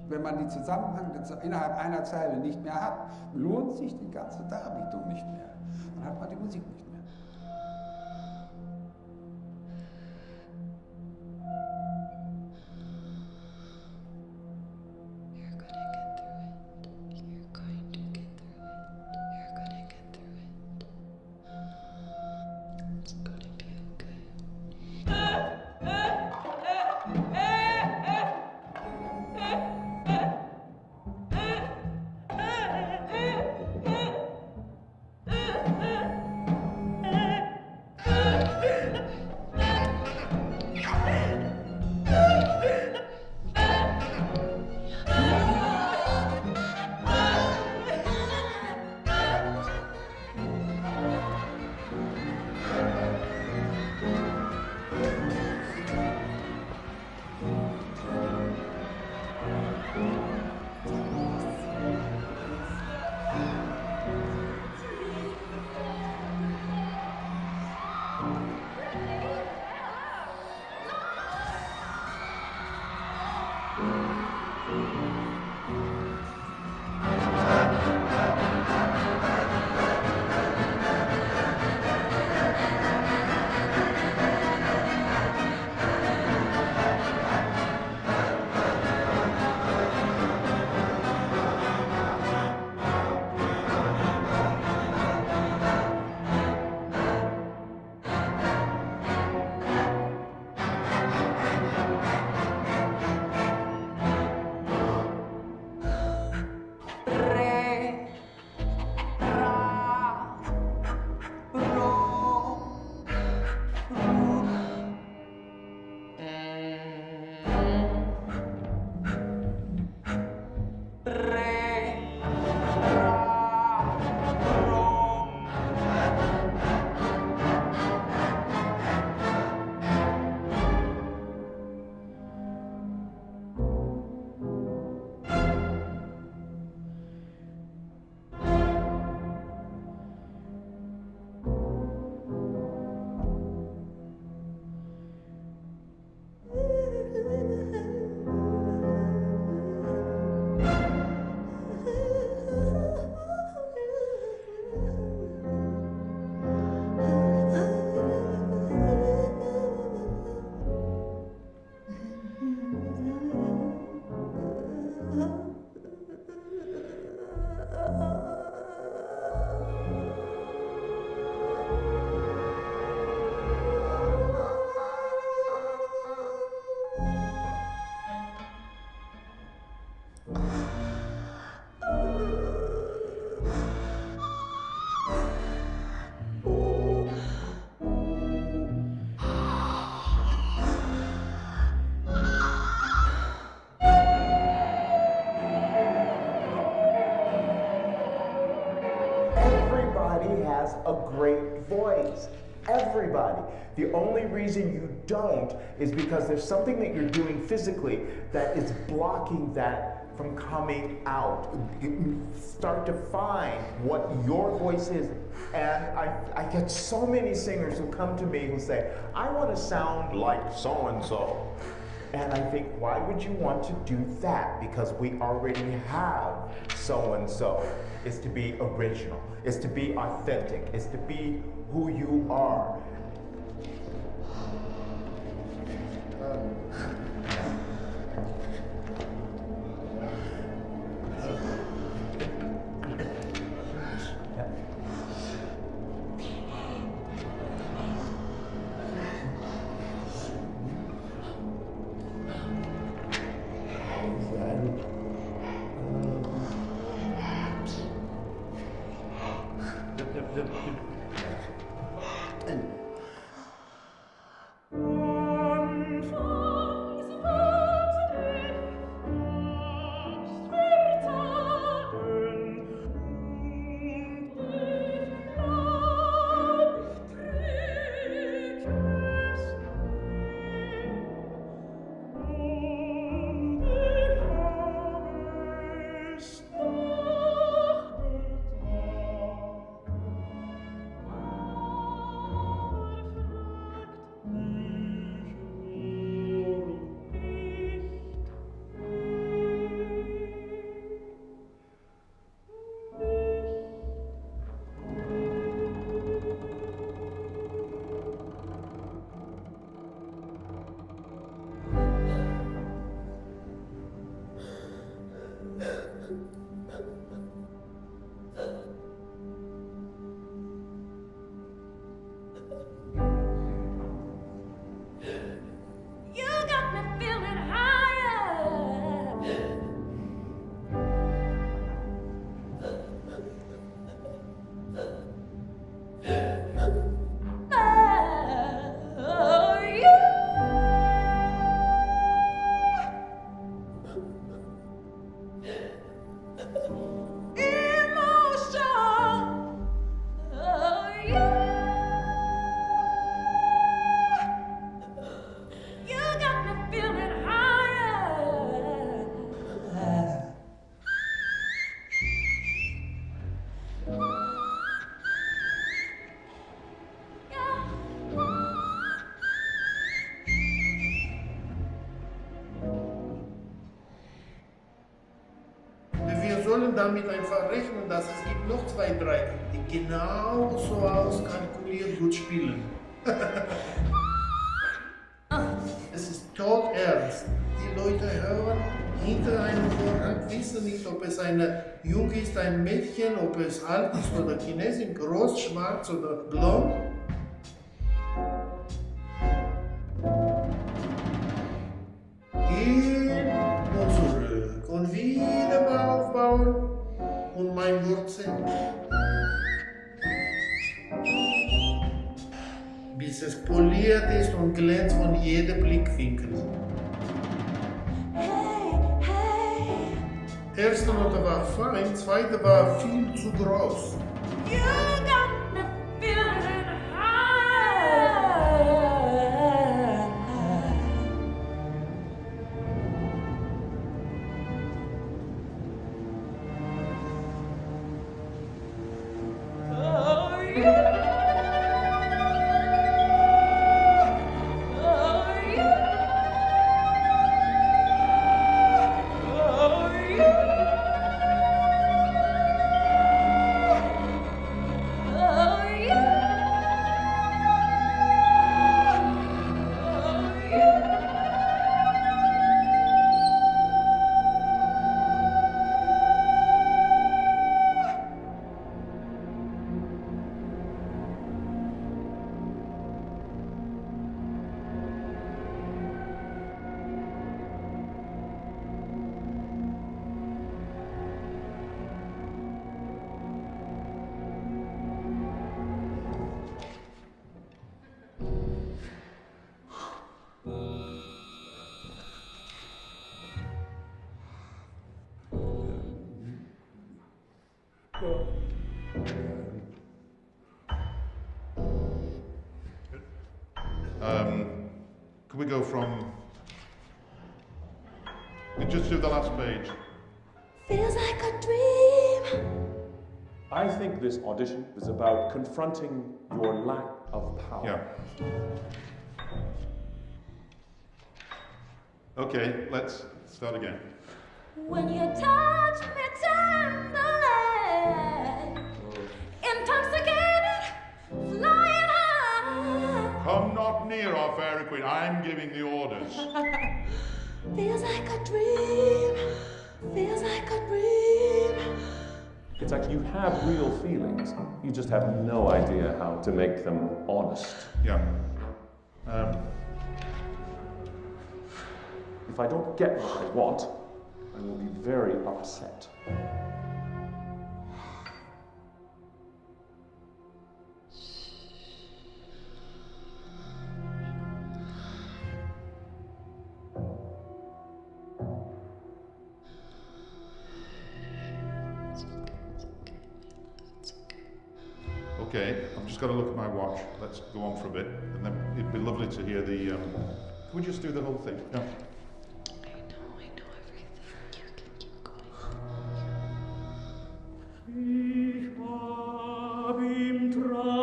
Wenn man den Zusammenhang innerhalb einer Zeile nicht mehr hat, lohnt sich die ganze Darbietung nicht mehr. Dann hat man die Musik nicht mehr. a great voice. Everybody. The only reason you don't is because there's something that you're doing physically that is blocking that from coming out. You start to find what your voice is. And I get so many singers who come to me who say, I want to sound like so-and-so. And I think, why would you want to do that? Because we already have so-and-so. It's to be original. It's to be authentic. It's to be who you are. Damit einfach rechnen, dass es gibt noch 2, 3, die genau so auskalkuliert gut spielen. Es ist tot ernst. Die Leute hören hinter einem Vorhang, wissen nicht, ob es eine Junge ist, ein Mädchen, ob es alt ist oder Chinesin, groß, schwarz oder blond. Hin und zurück und wieder aufbauen. Und mein Wurzel, bis es poliert ist und glänzt von jedem Blickwinkel. Erste Note war fein, zweite war viel zu groß. Could we go from... just do the last page. Feels like a dream. I think this audition was about confronting your lack of power. Yeah. Okay, let's start again. When you touch me tenderly, intoxicated, flying high. Come not near our fairy queen, I'm giving the orders. Feels like a dream, feels like a dream. It's like you have real feelings, you just have no idea how to make them honest. Yeah. If I don't get what I want, I will be very upset. Okay, I've just got to look at my watch. Let's go on for a bit, and then it'd be lovely to hear the. Can we just do the whole thing? Yeah. I know everything. You can keep going. Ich hab im Traum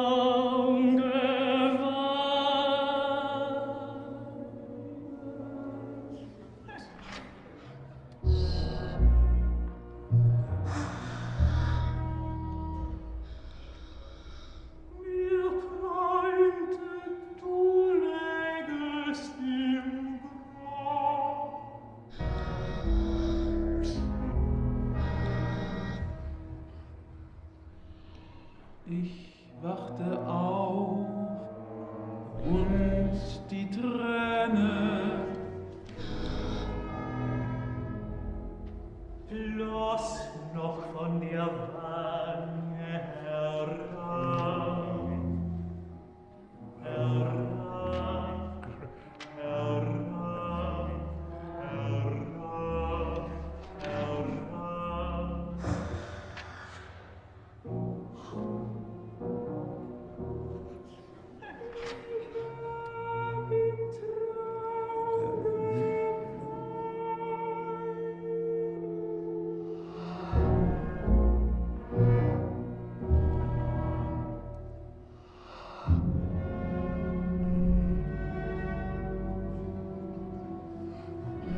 Ich wachte auf und die Träne floss noch von der Wange herab, herab, herab, herab, herab.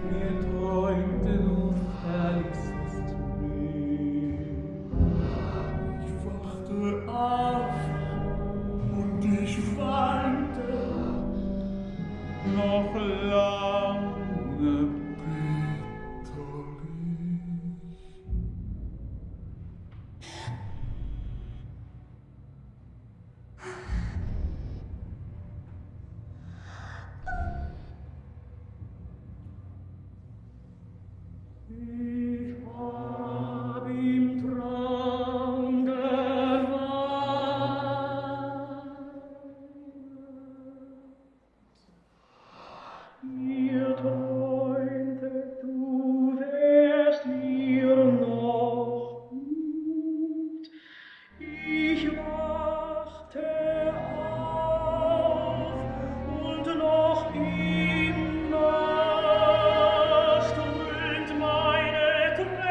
Mir träumte, du verließest mich. Ich wachte auf und ich weinte noch lange bitterlich. Ich hab im Traum mir träumte, du wärst mir noch gut. Ich wachte auf und noch immer strömt meine Tränenflut.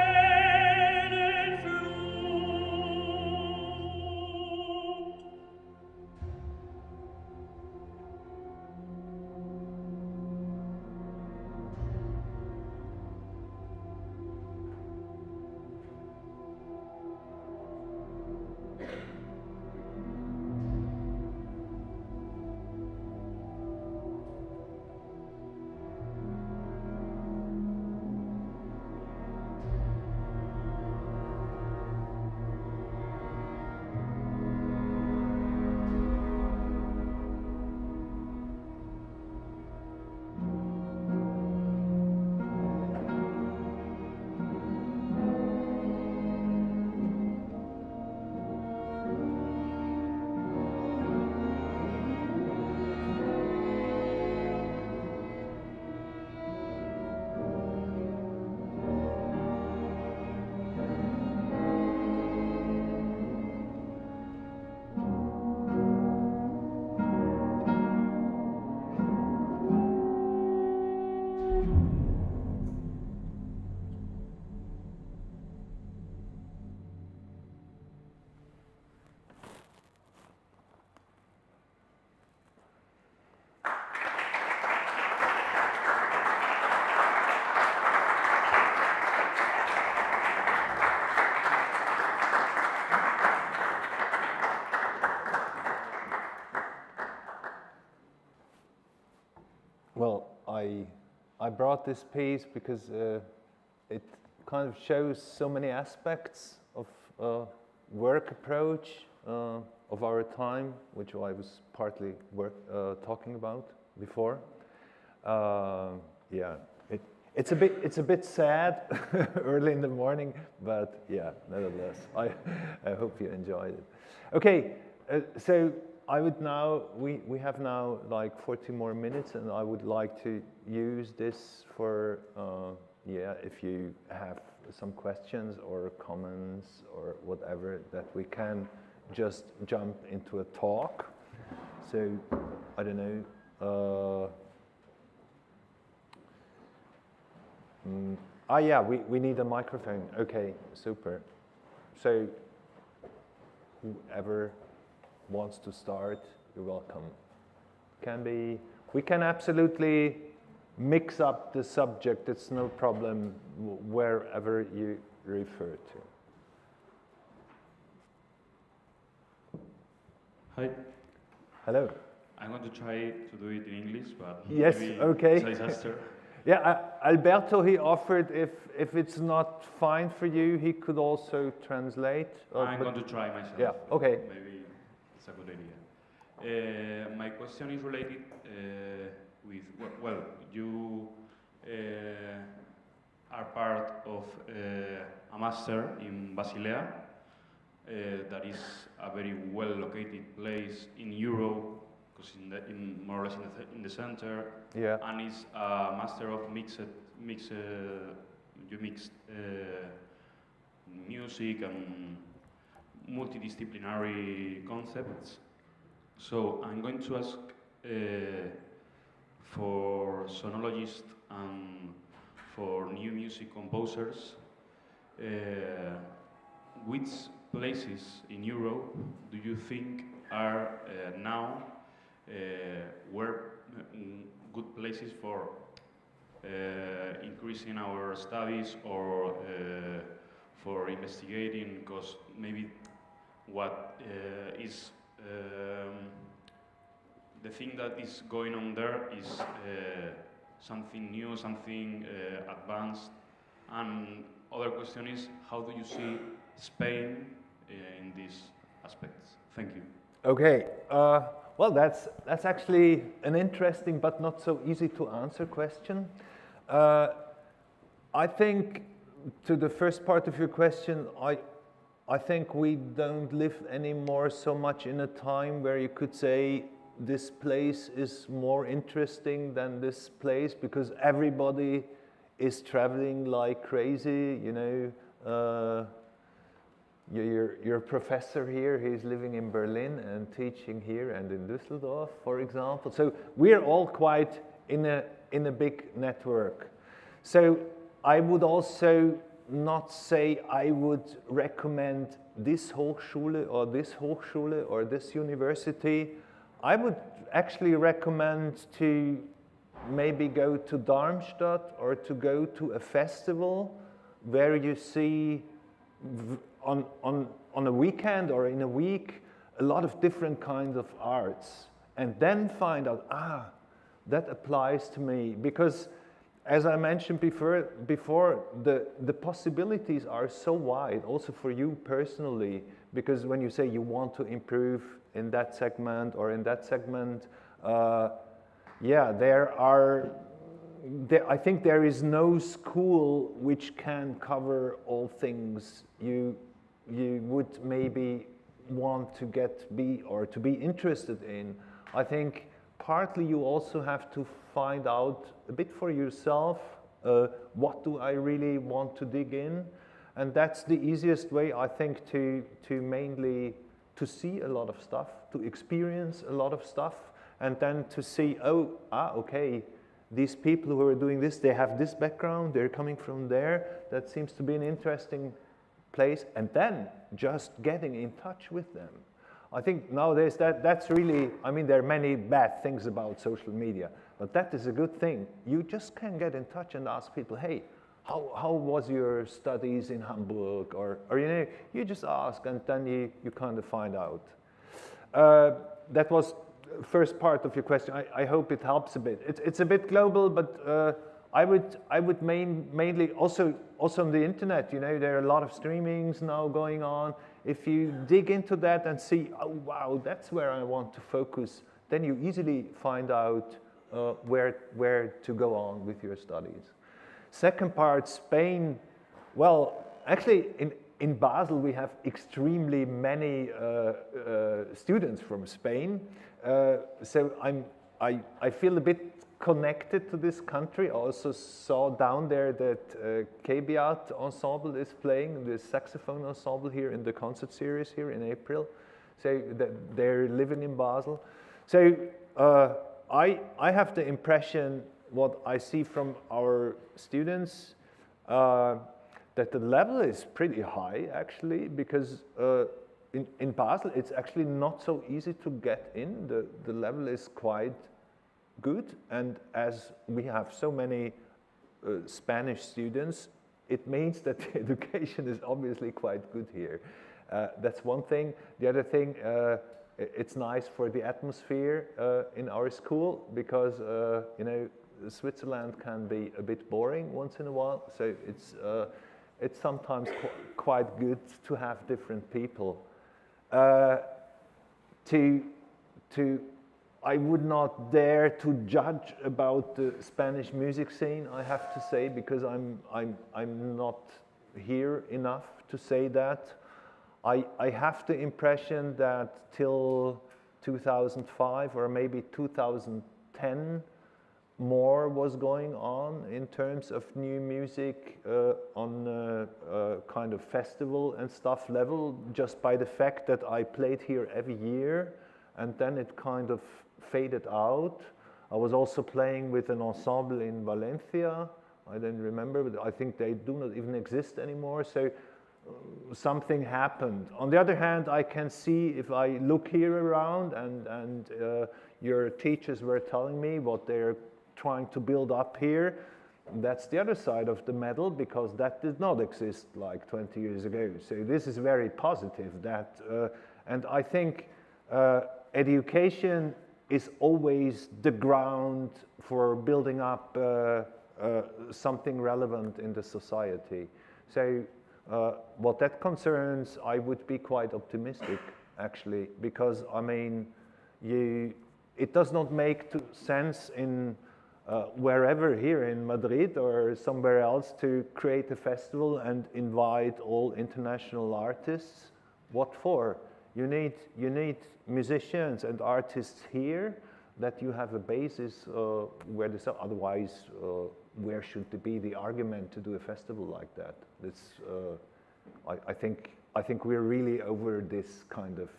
Well, I brought this piece because it kind of shows so many aspects of work approach of our time, which I was partly talking about before. Yeah, it's a bit sad early in the morning, but yeah, nevertheless, I hope you enjoyed it. Okay, so I would now, we have now like 40 more minutes, and I would like to use this for, yeah, if you have some questions or comments or whatever, that we can just jump into a talk. So, I don't know. Yeah, we need a microphone. Okay, super. So, whoever wants to start, you're welcome. We can absolutely mix up the subject. It's no problem wherever you refer to. Hi. Hello. I'm going to try to do it in English, but yes, maybe okay. it's a disaster. Yeah, Alberto, he offered if it's not fine for you, he could also translate. I'm going to try myself. Yeah, okay. Maybe it's a good idea. My question is related with, well, you are part of a master in Basilea. That is a very well located place in Europe, because more or less in the center. Yeah. And it's a master of mixed music and multidisciplinary concepts. So I'm going to ask for sonologists and for new music composers, which places in Europe do you think are now good places for increasing our studies or for investigating? Because maybe what is the thing that is going on there is something new, something advanced. And other question is, how do you see Spain in these aspects? Thank you. Okay. Well, that's actually an interesting but not so easy to answer question. I think to the first part of your question, I think we don't live anymore so much in a time where you could say this place is more interesting than this place, because everybody is traveling like crazy, you know. Your professor here, he's living in Berlin and teaching here and in Düsseldorf, for example. So we're all quite in a big network. So I would also not say I would recommend this Hochschule or this Hochschule or this university. I would actually recommend to maybe go to Darmstadt or to go to a festival where you see on a weekend or in a week a lot of different kinds of arts, and then find out, that applies to me. Because as I mentioned before, the possibilities are so wide, also for you personally, because when you say you want to improve in that segment or in that segment, I think there is no school which can cover all things you would maybe want to to be interested in. I think partly you also have to find out a bit for yourself, what do I really want to dig in? And that's the easiest way, I think, to mainly to see a lot of stuff, to experience a lot of stuff, and then to see, okay, these people who are doing this, they have this background, they're coming from there, that seems to be an interesting place, and then just getting in touch with them. I think nowadays that's really, I mean, there are many bad things about social media, but that is a good thing. You just can get in touch and ask people, hey, how was your studies in Hamburg? Or you know, you just ask, and then you kind of find out. That was the first part of your question. I hope it helps a bit. It's a bit global, but I would mainly also on the internet, you know, there are a lot of streamings now going on. If you dig into that and see, oh wow, that's where I want to focus, then you easily find out where to go on with your studies. Second part, Spain. Well, actually, in Basel we have extremely many students from Spain. So I feel a bit connected to this country. I also saw down there that Caveat Ensemble is playing, the saxophone ensemble here in the concert series here in April. So they're living in Basel. So I have the impression, what I see from our students, that the level is pretty high actually, because in Basel it's actually not so easy to get in. The level is quite good, and as we have so many Spanish students, it means that the education is obviously quite good here. That's one thing. The other thing, it's nice for the atmosphere in our school, because you know, Switzerland can be a bit boring once in a while, so it's sometimes quite good to have different people. I would not dare to judge about the Spanish music scene, I have to say, because I'm not here enough to say that. I have the impression that till 2005 or maybe 2010, more was going on in terms of new music on kind of festival and stuff level, just by the fact that I played here every year, and then it kind of faded out. I was also playing with an ensemble in Valencia. I don't remember, but I think they do not even exist anymore. So something happened. On the other hand, I can see, if I look here around, and your teachers were telling me what they're trying to build up here, that's the other side of the medal, because that did not exist like 20 years ago. So this is very positive. That, and I think education is always the ground for building up something relevant in the society. So what that concerns, I would be quite optimistic, actually, because, I mean, it does not make sense in wherever here in Madrid or somewhere else to create a festival and invite all international artists. What for? You need musicians and artists here, that you have a basis where this. Otherwise, where should there be the argument to do a festival like that? It's, I think we're really over this kind of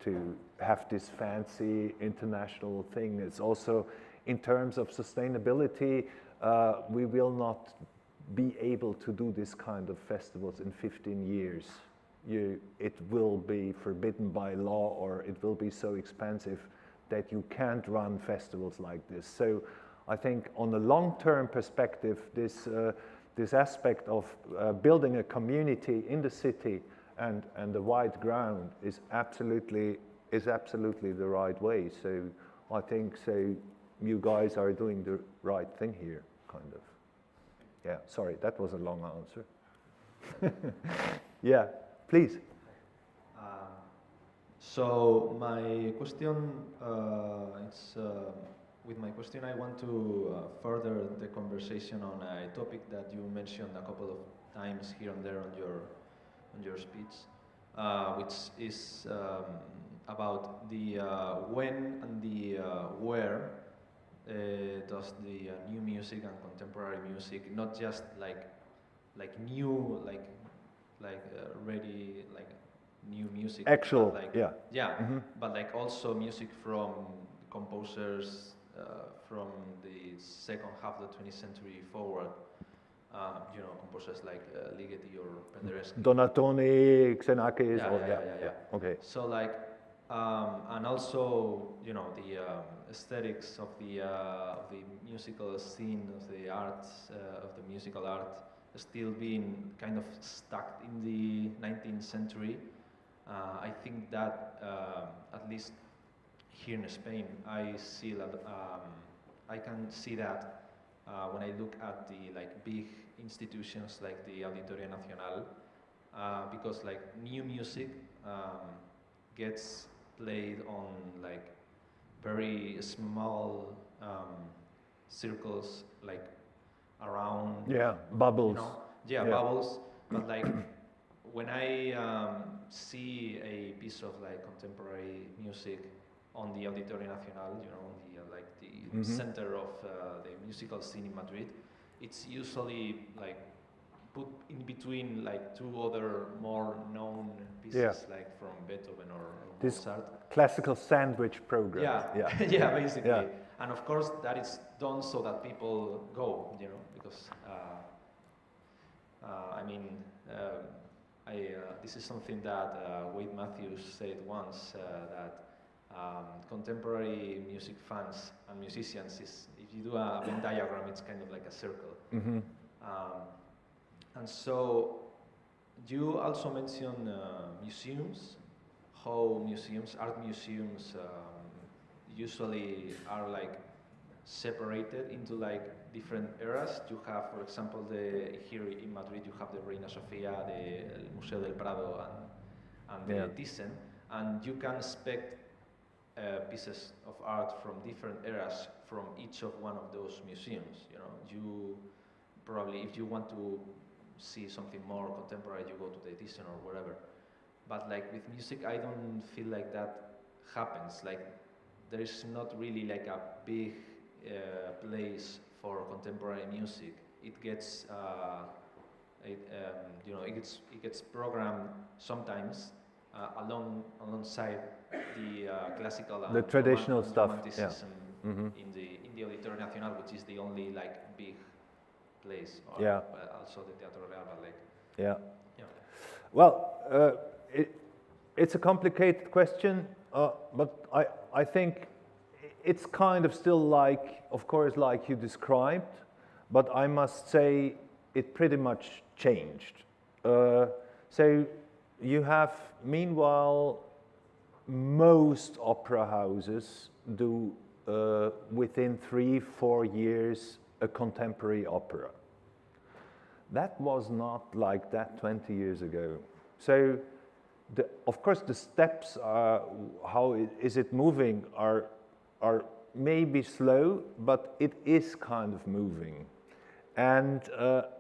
to have this fancy international thing. It's also, in terms of sustainability, we will not be able to do this kind of festivals in 15 years. It will be forbidden by law, or it will be so expensive that you can't run festivals like this. So I think on the long-term perspective, this aspect of building a community in the city and the wide ground is absolutely the right way. So I think, so you guys are doing the right thing here, kind of. Yeah, sorry, that was a long answer. Yeah, please. So my question, with my question I want to further the conversation on a topic that you mentioned a couple of times here and there on your speech, which is about the when and the where does the new music and contemporary music, not just like new, ready, like new music, actual, like, yeah, mm-hmm. But like also music from composers from the second half of the 20th century forward, you know, composers like Ligeti or Penderecki, Donatoni, Xenakis, yeah. Okay. So like, and also, you know, the aesthetics of the musical scene, of the arts, of the musical art, still being kind of stuck in the 19th century. I think that at least here in Spain, I see that I can see that when I look at the big institutions like the Auditorio Nacional, because like new music gets played on like very small circles, like around, bubbles, you know? Bubbles, but like when I see a piece of like contemporary music on the Auditorio Nacional, you know, the center of the musical scene in Madrid. It's usually like put in between like two other more known pieces, like from Beethoven or this Mozart. Classical sandwich program. Yeah, yeah, basically. Yeah. And of course, that is done so that people go, you know, because I mean, this is something that Wade Matthews said once, that contemporary music fans and musicians is, if you do a Venn diagram, it's kind of like a circle. And so you also mentioned museums, how museums, art museums, usually are like separated into like different eras. You have, for example, here in Madrid, you have the Reina Sofía, the Museo del Prado, and the Thyssen, and you can expect pieces of art from different eras from each of one of those museums. You know, you probably, if you want to see something more contemporary, you go to the Thyssen or wherever. But like with music, I don't feel like that happens. Like there is not really like a big place for contemporary music. It gets, you know, it gets programmed sometimes alongside the classical and the traditional stuff, romanticism in the Auditorio Nacional, which is the only like big place. Or, also the Teatro Real, but like. Well, it's a complicated question, but I think it's kind of still like, of course, like you described, but I must say it pretty much changed. So you have, meanwhile, most opera houses do within 3-4 years a contemporary opera. That was not like that 20 years ago. So, of course, the steps are, how is it moving, are maybe slow, but it is kind of moving. And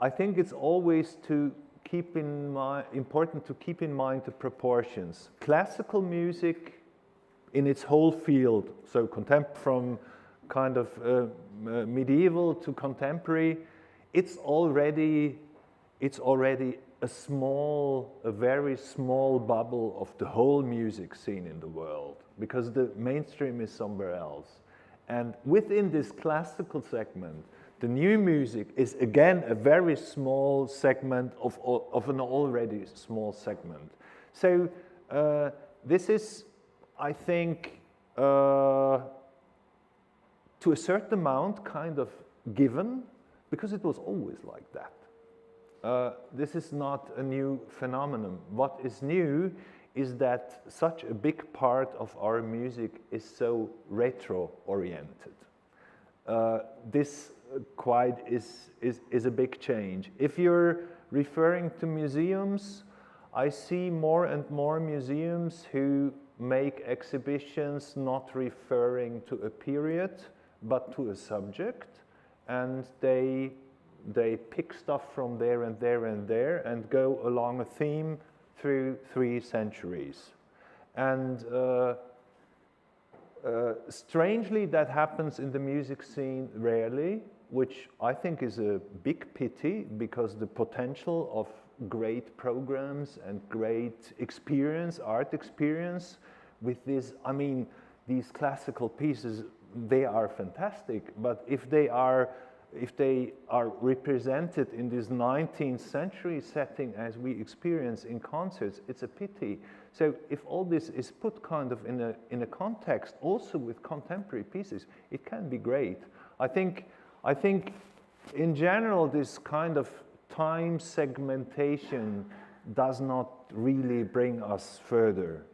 I think it's always to keep in mind, important to keep in mind the proportions. Classical music in its whole field, so from kind of medieval to contemporary, it's already a very small bubble of the whole music scene in the world, because the mainstream is somewhere else. And within this classical segment, the new music is again a very small segment of an already small segment. So this is, I think, to a certain amount kind of given, because it was always like that. This is not a new phenomenon. What is new is that such a big part of our music is so retro-oriented. This quite is a big change. If you're referring to museums, I see more and more museums who make exhibitions not referring to a period, but to a subject, and they pick stuff from there and there and there and go along a theme through 3 centuries. And strangely, that happens in the music scene rarely, which I think is a big pity, because the potential of great programs and great experience, art experience with this, I mean, these classical pieces, they are fantastic, but if they are represented in this 19th century setting as we experience in concerts, it's a pity. So if all this is put kind of in a context, also with contemporary pieces, it can be great. I think in general, this kind of time segmentation does not really bring us further.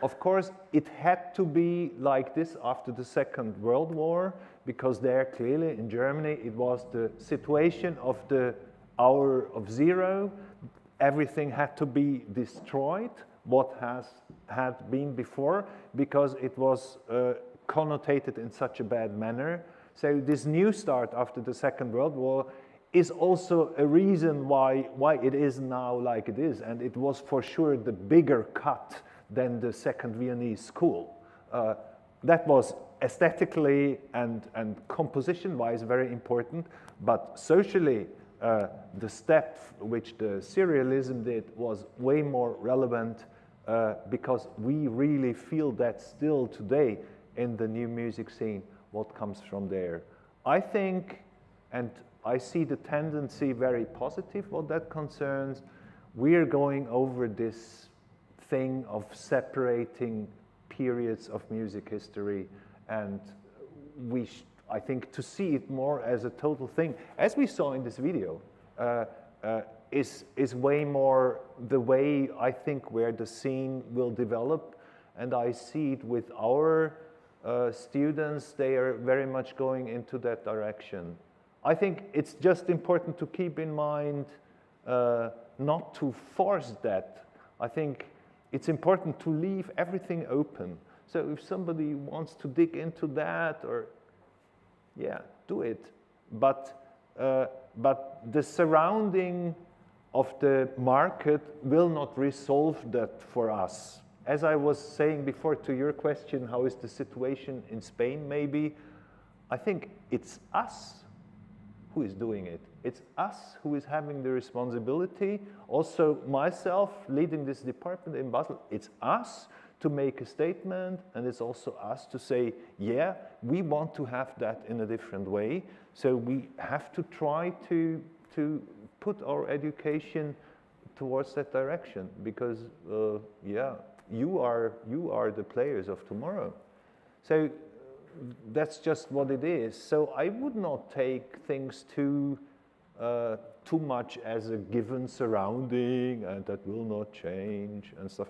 Of course, it had to be like this after the Second World War, because there clearly in Germany it was the situation of the hour of zero. Everything had to be destroyed, what had been before, because it was connotated in such a bad manner. So this new start after the Second World War is also a reason why it is now like it is, and it was for sure the bigger cut than the Second Viennese School. That was aesthetically and composition-wise very important, but socially, the step which the serialism did was way more relevant because we really feel that still today in the new music scene, what comes from there. I think, and I see the tendency very positive what that concerns, we're going over this thing of separating periods of music history, and I think to see it more as a total thing, as we saw in this video, is way more the way I think where the scene will develop, and I see it with our students, they are very much going into that direction. I think it's just important to keep in mind not to force that. I think it's important to leave everything open. So if somebody wants to dig into that, or yeah, do it. But the surrounding of the market will not resolve that for us. As I was saying before to your question, how is the situation in Spain maybe? I think it's us who is doing it. It's us who is having the responsibility. Also myself leading this department in Basel, it's us to make a statement, and it's also us to say, yeah, we want to have that in a different way. So we have to try to put our education towards that direction, because yeah, you are the players of tomorrow. So that's just what it is. So I would not take things too much as a given surrounding and that will not change and stuff.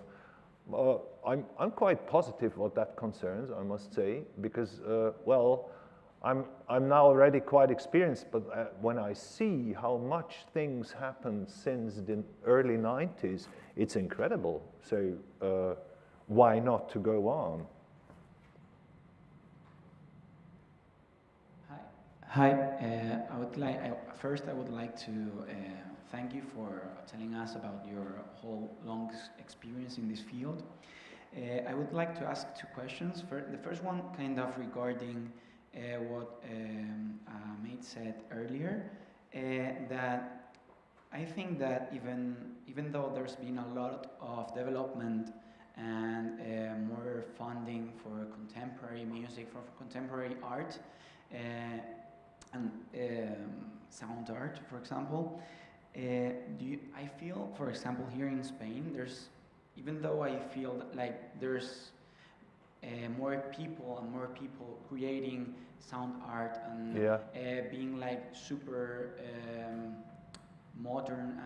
I'm quite positive what that concerns, I must say, because well, I'm now already quite experienced, but when I see how much things happened since the early 90s, it's incredible. So why not to go on? Hi, I would like to thank you for telling us about your whole long experience in this field. I would like to ask two questions. The first one kind of regarding what Mate said earlier, that I think that even though there's been a lot of development and more funding for contemporary music, for contemporary art, and sound art, for example, I feel, for example, here in Spain, even though I feel like there's more people creating sound art and being like super modern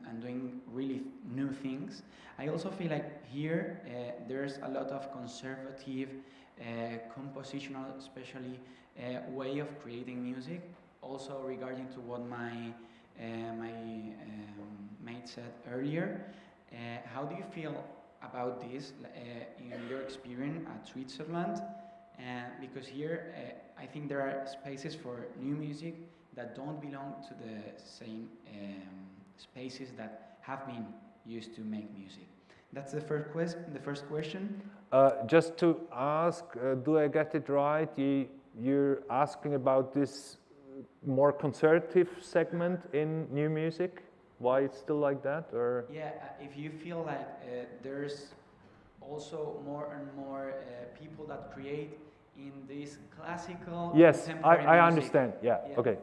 and doing really new things, I also feel like here there's a lot of conservative, compositional, especially way of creating music. Also regarding to what my mate said earlier, how do you feel about this in your experience at Switzerland? Because here I think there are spaces for new music that don't belong to the same spaces that have been used to make music. That's the first question. Just to ask, do I get it right? You're asking about this more conservative segment in new music? Why it's still like that, or? Yeah, if you feel like there's also more and more people that create in this classical. Yes, contemporary I music. understand. Yeah. Okay.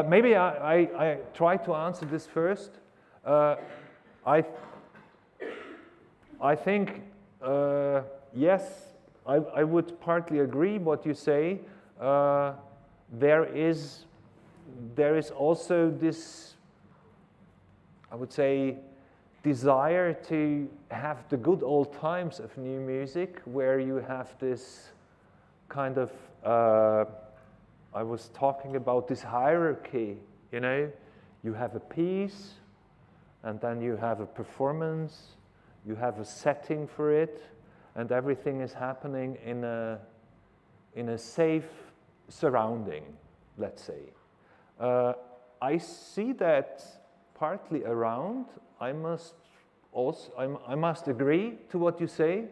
Maybe I try to answer this first. I think yes, I would partly agree what you say. There is also this, I would say, desire to have the good old times of new music, where you have this kind of, I was talking about this hierarchy, you know, you have a piece, and then you have a performance, you have a setting for it, and everything is happening in a safe surrounding, let's say. I see that partly around. I must agree to what you say.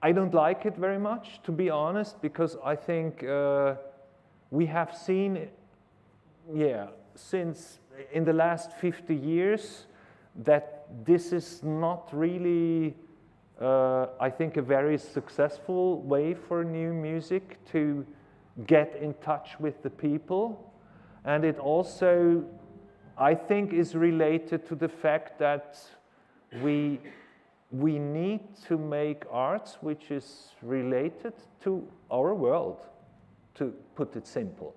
I don't like it very much, to be honest, because I think we have seen, since in the last 50 years, that this is not really, I think, a very successful way for new music to get in touch with the people. And it also, I think, is related to the fact that we need to make arts which is related to our world, to put it simple.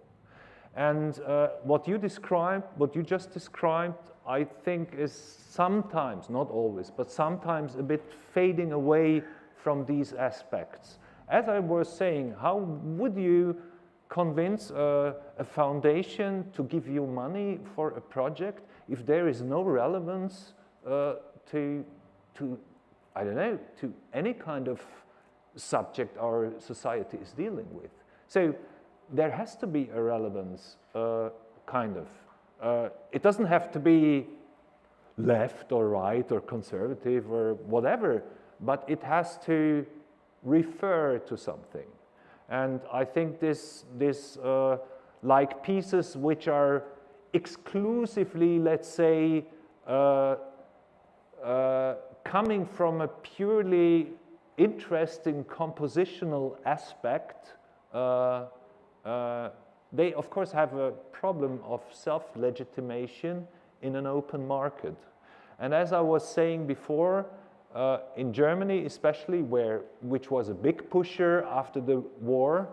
And what you just described, I think is sometimes, not always, but sometimes a bit fading away from these aspects. As I was saying, how would you convince a foundation to give you money for a project if there is no relevance to I don't know, to any kind of subject our society is dealing with? So there has to be a relevance, kind of. It doesn't have to be left or right or conservative or whatever, but it has to refer to something. And I think this like pieces which are exclusively, let's say, coming from a purely interesting compositional aspect, they of course have a problem of self-legitimation in an open market. And as I was saying before, in Germany especially, which was a big pusher after the war,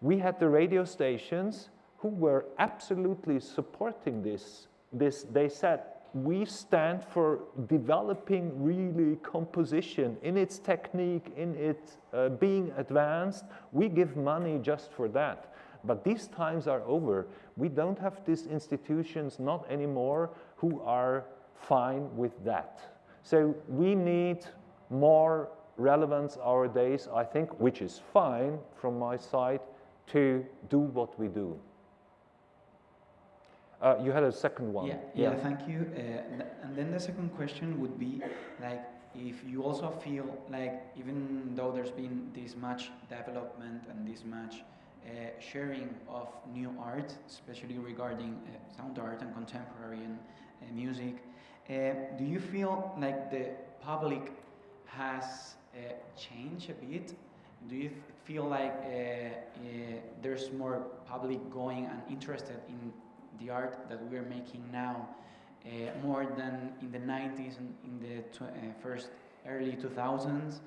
we had the radio stations who were absolutely supporting this. They said, we stand for developing really composition in its technique, in its being advanced. We give money just for that. But these times are over. We don't have these institutions, not anymore, who are fine with that. So we need more relevance our days, I think, which is fine from my side, to do what we do. You had a second one. Yeah, thank you. And then the second question would be, like, if you also feel like, even though there's been this much development and this much sharing of new art, especially regarding sound art and contemporary and music, do you feel like the public has changed a bit? Do you feel like there's more public going and interested in the art that we're making now, more than in the 90s and in the early 2000s?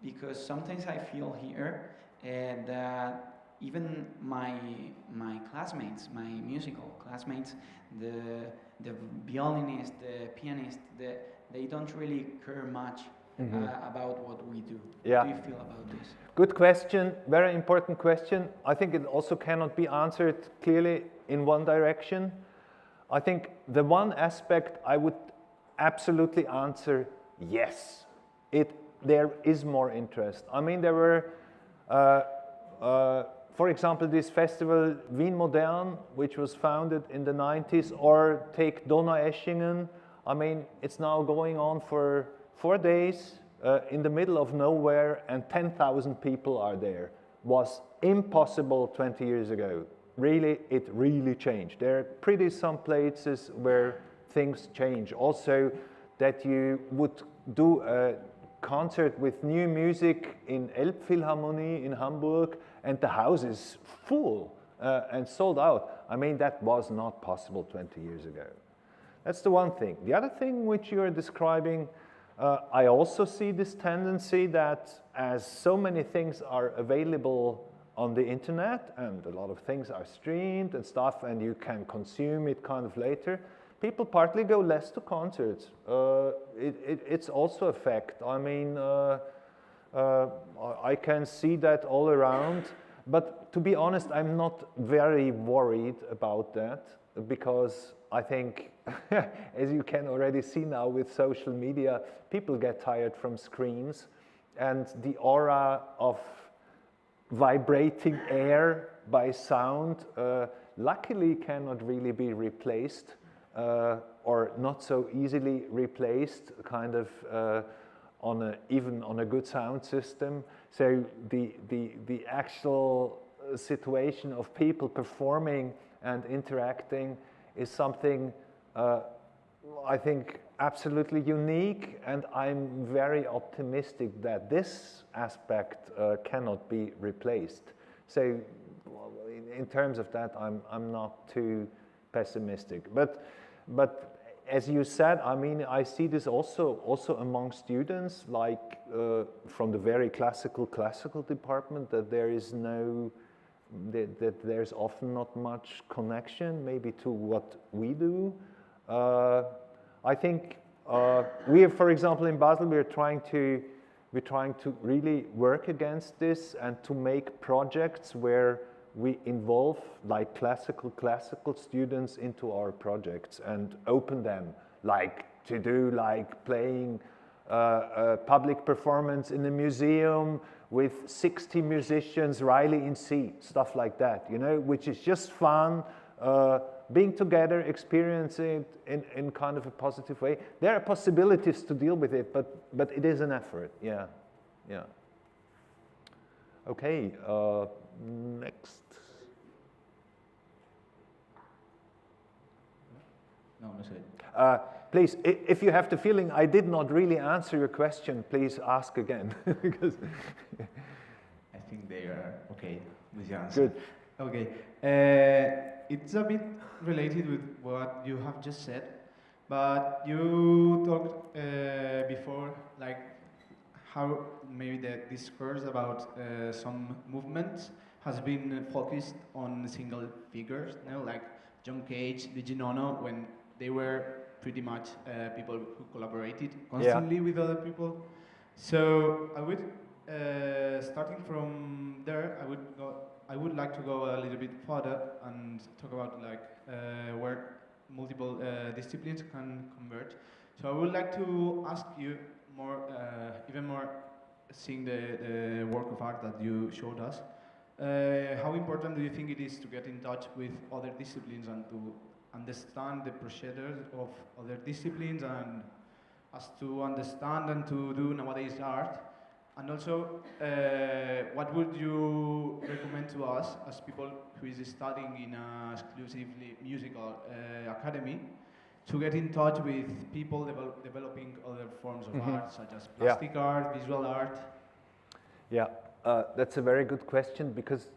Because sometimes I feel here that even my classmates, my musical classmates, the violinist, the pianist, they don't really care much about what we do. Yeah. What do you feel about this? Good question, very important question. I think it also cannot be answered clearly in one direction. I think the one aspect I would absolutely answer yes. There is more interest. I mean, there were, for example, this festival Wien Modern, which was founded in the 90s, or take Donaueschingen. I mean, it's now going on for 4 days in the middle of nowhere, and 10,000 people are there. Was impossible 20 years ago. Really, it really changed. There are pretty some places where things change. Also, that you would do a concert with new music in Elbphilharmonie in Hamburg, and the house is full and sold out. I mean, that was not possible 20 years ago. That's the one thing. The other thing which you are describing, I also see this tendency that as so many things are available on the internet, and a lot of things are streamed and stuff, and you can consume it kind of later, people partly go less to concerts. It's also a fact. I mean, I can see that all around, but to be honest, I'm not very worried about that, because I think, as you can already see now with social media, people get tired from screens, and the aura of vibrating air by sound luckily cannot really be replaced, or not so easily replaced, kind of even on a good sound system. So the actual situation of people performing and interacting is something I think absolutely unique, and I'm very optimistic that this aspect cannot be replaced. So in terms of that, I'm not too pessimistic. But as you said, I mean, I see this also among students, like from the very classical department, that there is that there's often not much connection, maybe, to what we do. I think we are, for example, in Basel, we're trying to really work against this and to make projects where we involve like classical students into our projects and open them, like to do like playing a public performance in a museum with 60 musicians, Riley in C, stuff like that, you know, which is just fun, being together, experiencing it in kind of a positive way. There are possibilities to deal with it, but it is an effort, yeah. Okay, next. No, no, please, if you have the feeling I did not really answer your question, please ask again. Because I think they are okay with your answer. Good. Okay. It's a bit related with what you have just said, but you talked before, like how maybe the discourse about some movements has been focused on single figures, you know, like John Cage, Digi Nono, when they were pretty much people who collaborated constantly with other people. So I would, starting from there, I would like to go a little bit further and talk about like where multiple disciplines can converge. So I would like to ask you more, even more, seeing the work of art that you showed us. How important do you think it is to get in touch with other disciplines and to understand the procedures of other disciplines, and as to understand and to do nowadays art? And also, what would you recommend to us as people who is studying in an exclusively musical academy to get in touch with people developing other forms of art, such as plastic art, visual art? Yeah, that's a very good question, because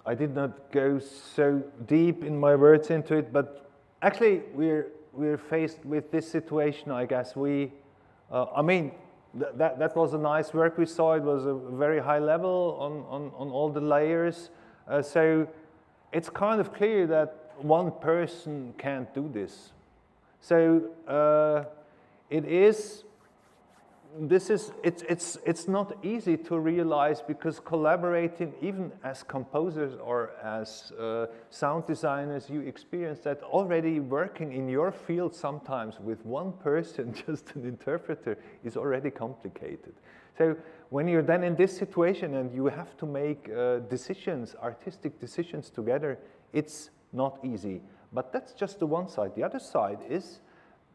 I did not go so deep in my words into it, but actually we're faced with this situation, I guess. I mean, that was a nice work we saw. It was a very high level on all the layers. So it's kind of clear that one person can't do this. So it's not easy to realize, because collaborating, even as composers or as sound designers, you experience that already working in your field sometimes with one person, just an interpreter, is already complicated. So when you're then in this situation and you have to make decisions, artistic decisions together, it's not easy. But that's just the one side. The other side is,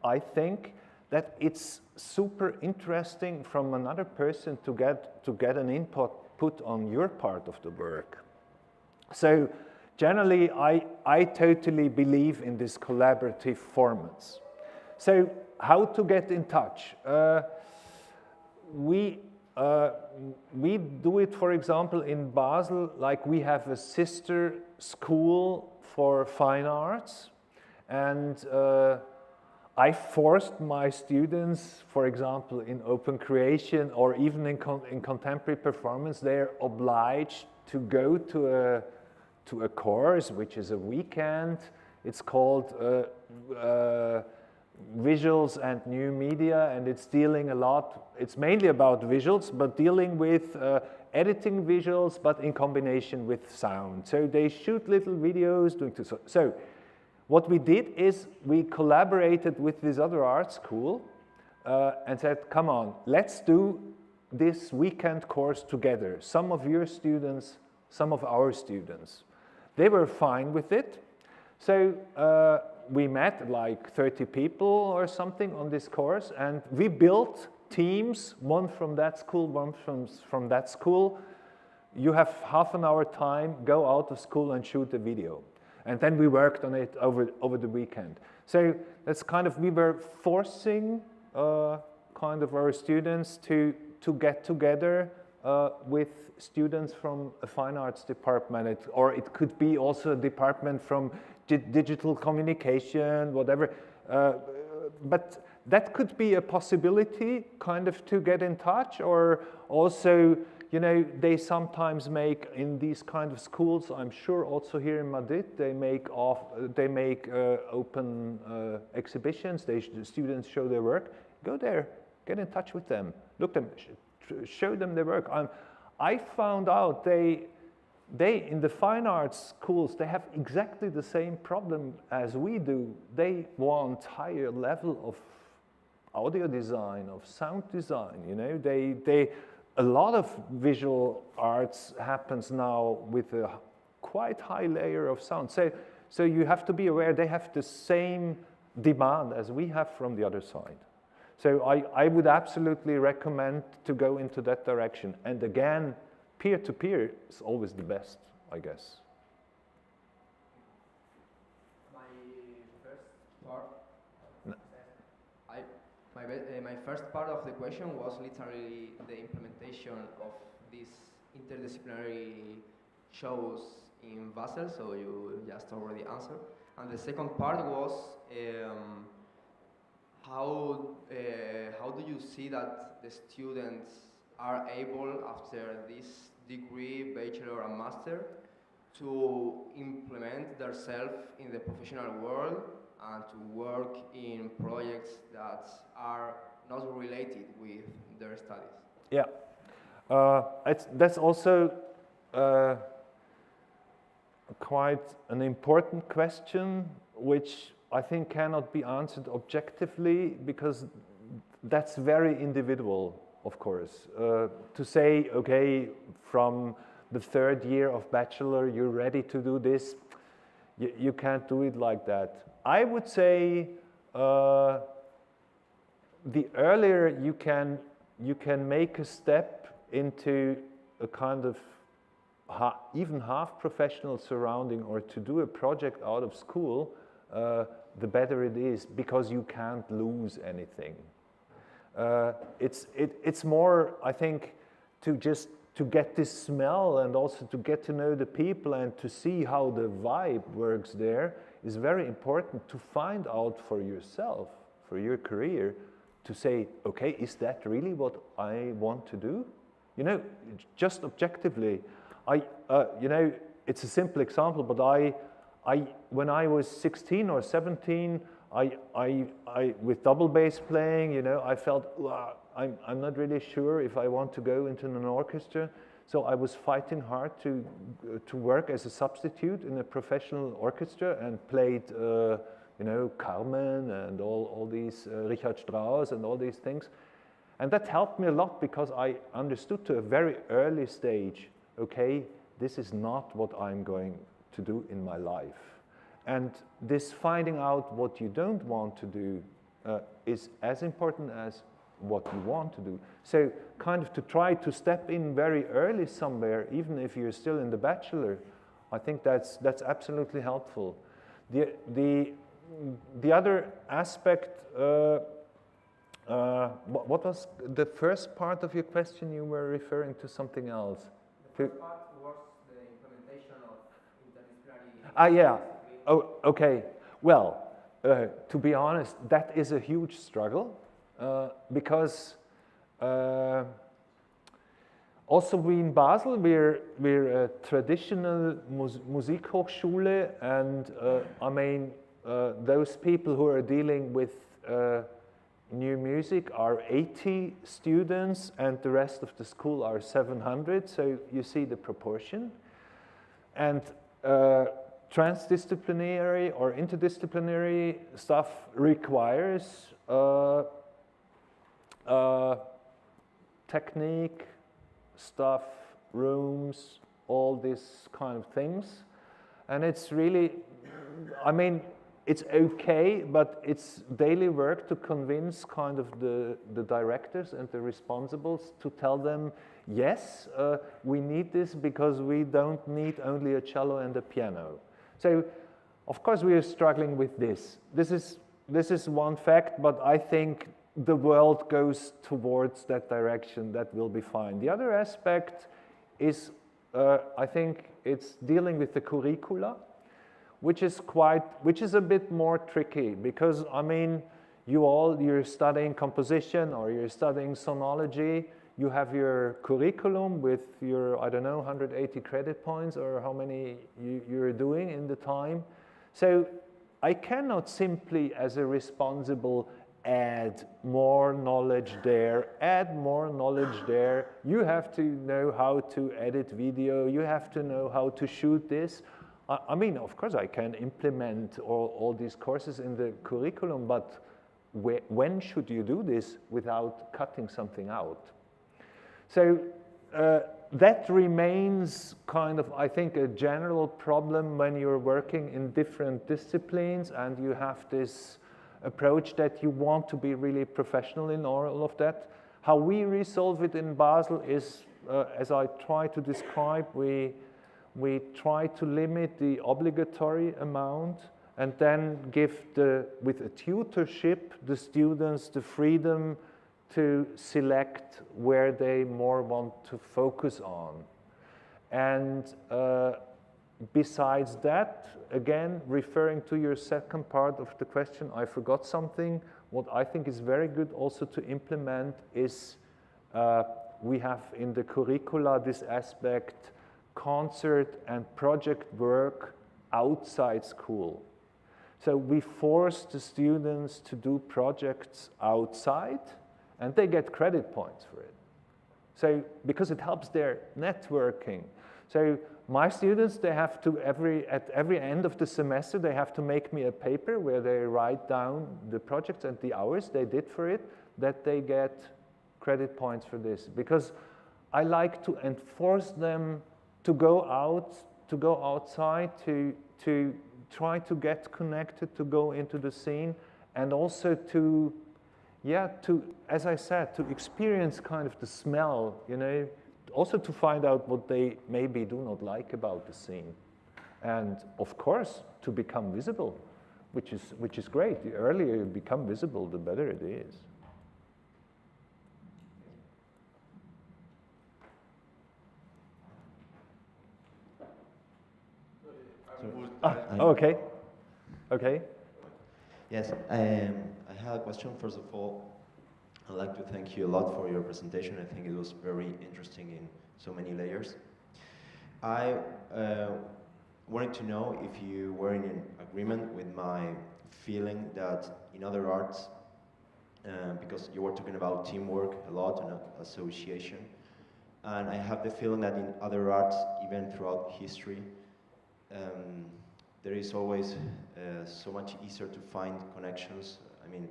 I think, that it's super interesting from another person to get an input on your part of the work. So generally, I totally believe in this collaborative formats. So how to get in touch? We do it, for example, in Basel, like we have a sister school for fine arts, and I forced my students, for example, in open creation or even in contemporary performance, they're obliged to go to a course, which is a weekend. It's called Visuals and New Media, and it's dealing a lot, it's mainly about visuals, but dealing with editing visuals, but in combination with sound. So they shoot little videos doing this. So what we did is we collaborated with this other art school and said, come on, let's do this weekend course together. Some of your students, some of our students. They were fine with it. So we met like 30 people or something on this course, and we built teams, one from that school, one from that school. You have half an hour time, go out of school and shoot a video. And then we worked on it over the weekend. So that's kind of, we were forcing kind of our students to get together with students from a fine arts department, or it could be also a department from digital communication, whatever. But that could be a possibility, kind of, to get in touch, or also, you know, they sometimes make in these kind of schools, I'm sure also here in Madrid, they make open exhibitions. The students show their work. Go there, get in touch with them, look them, show them their work. I found out they in the fine arts schools, they have exactly the same problem as we do. They want higher level of audio design, of sound design. You know, a lot of visual arts happens now with a quite high layer of sound. So you have to be aware they have the same demand as we have from the other side. So I would absolutely recommend to go into that direction. And again, peer-to-peer is always the best, I guess. My first part of the question was literally the implementation of these interdisciplinary shows in Basel, so you just already answered. And the second part was how do you see that the students are able, after this degree, bachelor and master, to implement themselves in the professional world and to work in projects that are not related with their studies? Yeah, that's also quite an important question, which I think cannot be answered objectively, because that's very individual, of course. To say, okay, from the third year of bachelor, you're ready to do this, you can't do it like that. I would say the earlier you can make a step into a kind of even half professional surrounding, or to do a project out of school, the better it is, because you can't lose anything. It's more, I think, to get this smell, and also to get to know the people and to see how the vibe works there, is very important to find out for yourself, for your career, to say, okay, is that really what I want to do? You know, just objectively, you know, it's a simple example, but when I was 16 or 17, with double bass playing, you know, I felt, I'm not really sure if I want to go into an orchestra. So I was fighting hard to work as a substitute in a professional orchestra, and played, you know, Carmen and all these, Richard Strauss and all these things. And that helped me a lot, because I understood to a very early stage, okay, this is not what I'm going to do in my life. And this finding out what you don't want to do is as important as what you want to do. So kind of to try to step in very early somewhere, even if you're still in the bachelor, I think that's absolutely helpful. The other aspect, what was the first part of your question? You were referring to something else. The first part was the implementation of interdisciplinary. Yeah. Oh, okay. Well, to be honest, that is a huge struggle, because also we in Basel, we're a traditional Musikhochschule, and I mean, those people who are dealing with new music are 80 students, and the rest of the school are 700, so you see the proportion. And transdisciplinary or interdisciplinary stuff requires technique, stuff, rooms, all these kind of things. And it's really, I mean, it's okay, but it's daily work to convince kind of the directors and the responsibles to tell them, yes, we need this because we don't need only a cello and a piano. So, of course, we are struggling with this. This is one fact, but I think the world goes towards that direction. That will be fine. The other aspect is, I think, it's dealing with the curricula, which is a bit more tricky because, I mean, you're studying composition or you're studying sonology, you have your curriculum with your, I don't know, 180 credit points or how many you're doing in the time. So I cannot simply, as a responsible, add more knowledge there, add more knowledge there. You have to know how to edit video, you have to know how to shoot this. I mean, of course, I can implement all these courses in the curriculum, but when should you do this without cutting something out? So that remains kind of, I think, a general problem when you're working in different disciplines and you have this approach that you want to be really professional in all of that. How we resolve it in Basel is, as I try to describe, we try to limit the obligatory amount and then give with a tutorship, the students the freedom to select where they more want to focus on. And besides that, again, referring to your second part of the question, I forgot something. What I think is very good also to implement is we have in the curricula this aspect concert and project work outside school. So we force the students to do projects outside and they get credit points for it. So because it helps their networking. So my students, they have to, at every end of the semester, they have to make me a paper where they write down the projects and the hours they did for it, that they get credit points for this. Because I like to enforce them to go outside, to try to get connected, to go into the scene, and also to, as I said, to experience kind of the smell, you know, also to find out what they maybe do not like about the scene. And of course, to become visible, which is great. The earlier you become visible, the better it is. Okay. Okay. Yes, I have a question. First of all, I'd like to thank you a lot for your presentation. I think it was very interesting in so many layers. I wanted to know if you were in agreement with my feeling that in other arts, because you were talking about teamwork a lot and association, and I have the feeling that in other arts, even throughout history, there is always so much easier to find connections. I mean,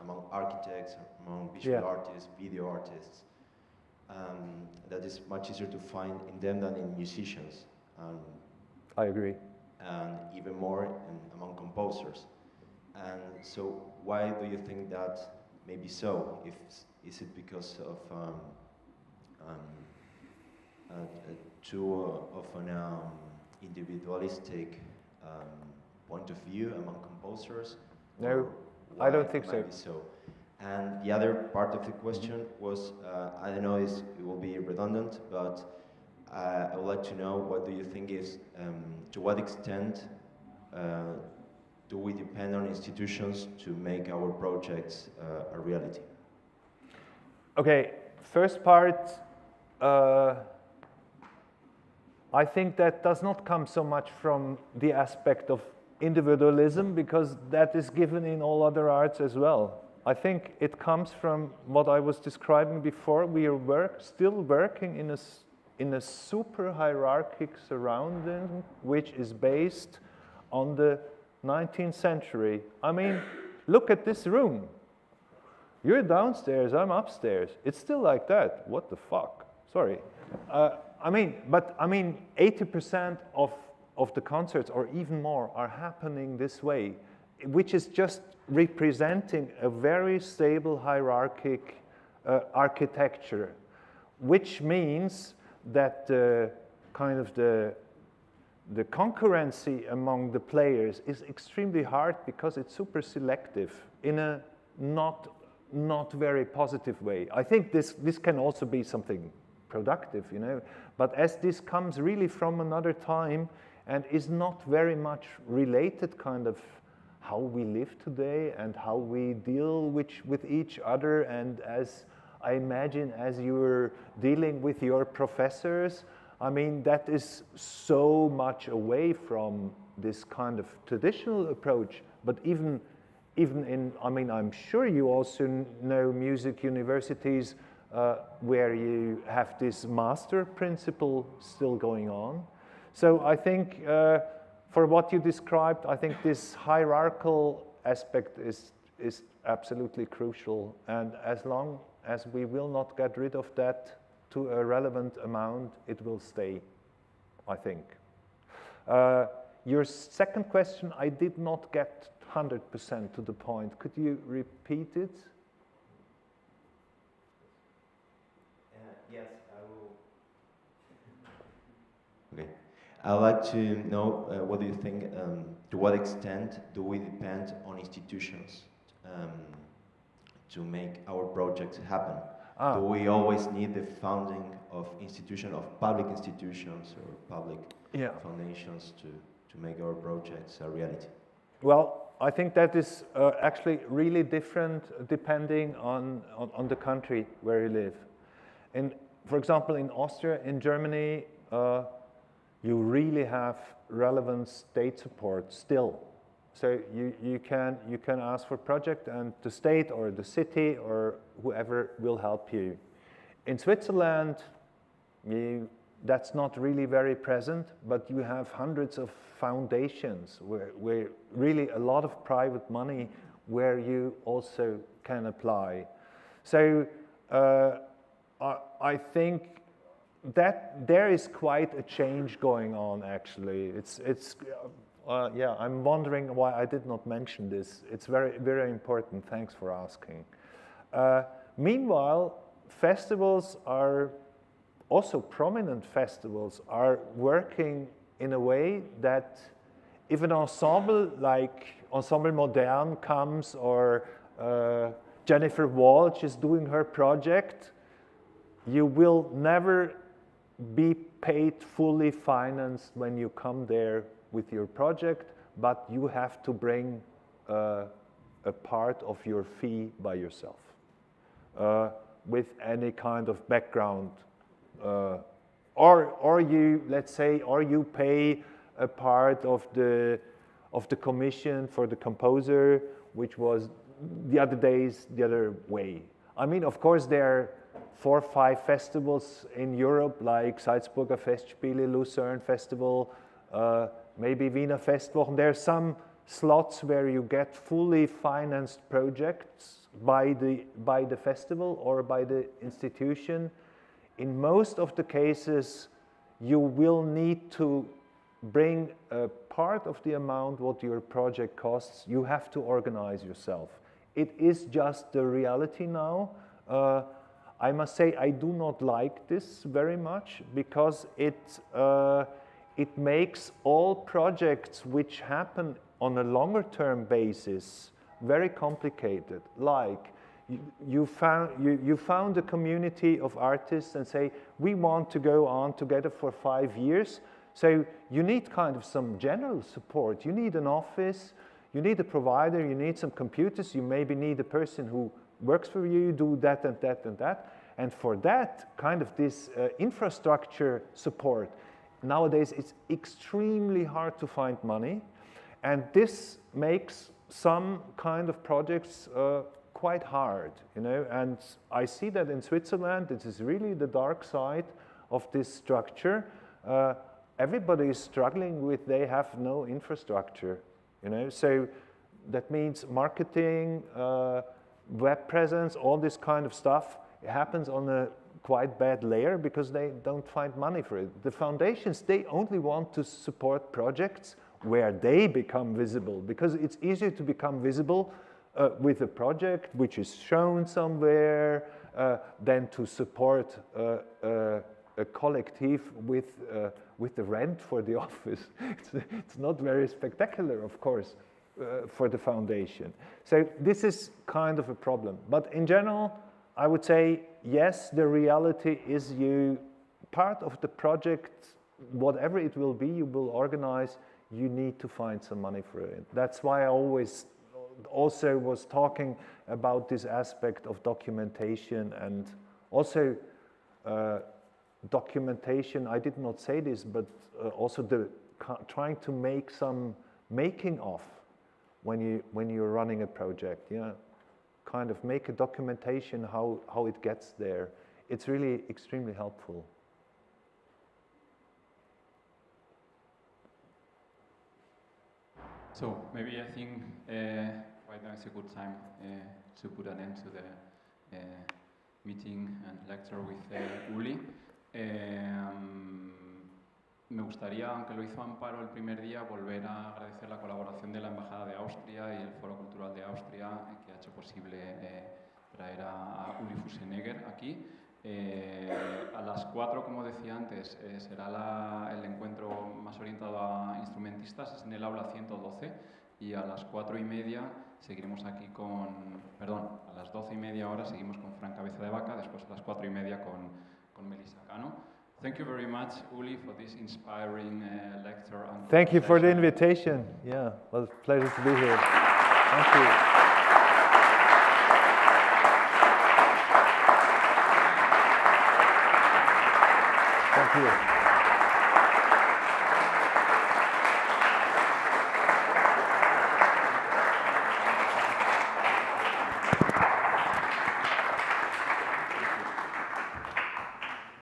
among architects, among visual artists, video artists. That is much easier to find in them than in musicians. I agree. And even more among composers. And so, why do you think that may be so? Is it because of too of an individualistic point of view among composers? No, I don't think so. And the other part of the question was, I don't know if it will be redundant, but I would like to know what do you think is, to what extent do we depend on institutions to make our projects a reality? Okay, first part, I think that does not come so much from the aspect of individualism, because that is given in all other arts as well. I think it comes from what I was describing before. We are still working in a super hierarchic surrounding, which is based on the 19th century. I mean, look at this room. You're downstairs, I'm upstairs. It's still like that. What the fuck? Sorry. I mean, 80% of the concerts, or even more, are happening this way. which is just representing a very stable hierarchic architecture, which means that the concurrency among the players is extremely hard because it's super selective in a not very positive way. I think this can also be something productive, you know, but as this comes really from another time and is not very much related kind of how we live today and how we deal with each other, and as I imagine as you're dealing with your professors, I mean, that is so much away from this kind of traditional approach. But even in, I mean, I'm sure you also know music universities where you have this master principle still going on. So I think for what you described, I think this hierarchical aspect is absolutely crucial. And as long as we will not get rid of that to a relevant amount, it will stay, I think. Your second question, I did not get 100% to the point. Could you repeat it? Yes, I will. Okay. I'd like to know what do you think, to what extent do we depend on institutions to make our projects happen? Do we always need the funding of public institutions or public foundations to make our projects a reality? Well, I think that is actually really different depending on the country where you live. For example, in Austria, in Germany, you really have relevant state support still. So you can ask for a project and the state or the city or whoever will help you. In Switzerland, that's not really very present, but you have hundreds of foundations where really a lot of private money where you also can apply. So I think that there is quite a change going on actually. Yeah, I'm wondering why I did not mention this. It's very, very important. Thanks for asking. Meanwhile, festivals are also prominent festivals are working in a way that if an ensemble like Ensemble Modern comes or Jennifer Walsh is doing her project, you will never be paid fully financed when you come there with your project, but you have to bring a part of your fee by yourself with any kind of background. Or you, let's say, or you pay a part of the commission for the composer, which was the other days the other way. I mean, of course, there are 4 or 5 festivals in Europe, like Salzburger Festspiele, Lucerne Festival, maybe Wiener Festwochen. There are some slots where you get fully financed projects by the festival or by the institution. In most of the cases, you will need to bring a part of the amount what your project costs. You have to organize yourself. It is just the reality now. I must say I do not like this very much because it makes all projects which happen on a longer term basis very complicated. Like you found a community of artists and say, we want to go on together for 5 years. So you need kind of some general support. You need an office, you need a provider, you need some computers, you maybe need a person who works for you, do that and that and that. And for that kind of this infrastructure support, nowadays it's extremely hard to find money. And this makes some kind of projects quite hard, you know. And I see that in Switzerland, this is really the dark side of this structure. Everybody is struggling with, they have no infrastructure, you know. So that means marketing, web presence, all this kind of stuff, it happens on a quite bad layer because they don't find money for it. The foundations, they only want to support projects where they become visible, because it's easier to become visible with a project which is shown somewhere than to support a collective with the rent for the office. It's not very spectacular, of course, for the foundation. So this is kind of a problem. But in general, I would say, yes, the reality is part of the project, whatever it will be, you will organize, you need to find some money for it. That's why I always also was talking about this aspect of documentation, and also documentation, I did not say this, but also trying to make some making of when you're running a project, kind of make a documentation how it gets there. It's really extremely helpful. So maybe I think right now is a good time to put an end to the meeting and lecture with Uli. Me gustaría, aunque lo hizo Amparo el primer día, volver a agradecer la colaboración de la Embajada de Austria y el Foro Cultural de Austria, que ha hecho posible traer a Uli Fussenegger aquí. A las 4, como decía antes, será el encuentro más orientado a instrumentistas, es en el aula 112, y a las 4:30 seguiremos aquí a las 12:30 horas seguimos con Fran Cabeza de Vaca, después a las 4:30 con Melissa Cano. Thank you very much, Uli, for this inspiring lecture. And Thank you for the invitation. Yeah, well, it's a pleasure to be here. Thank you. Thank you.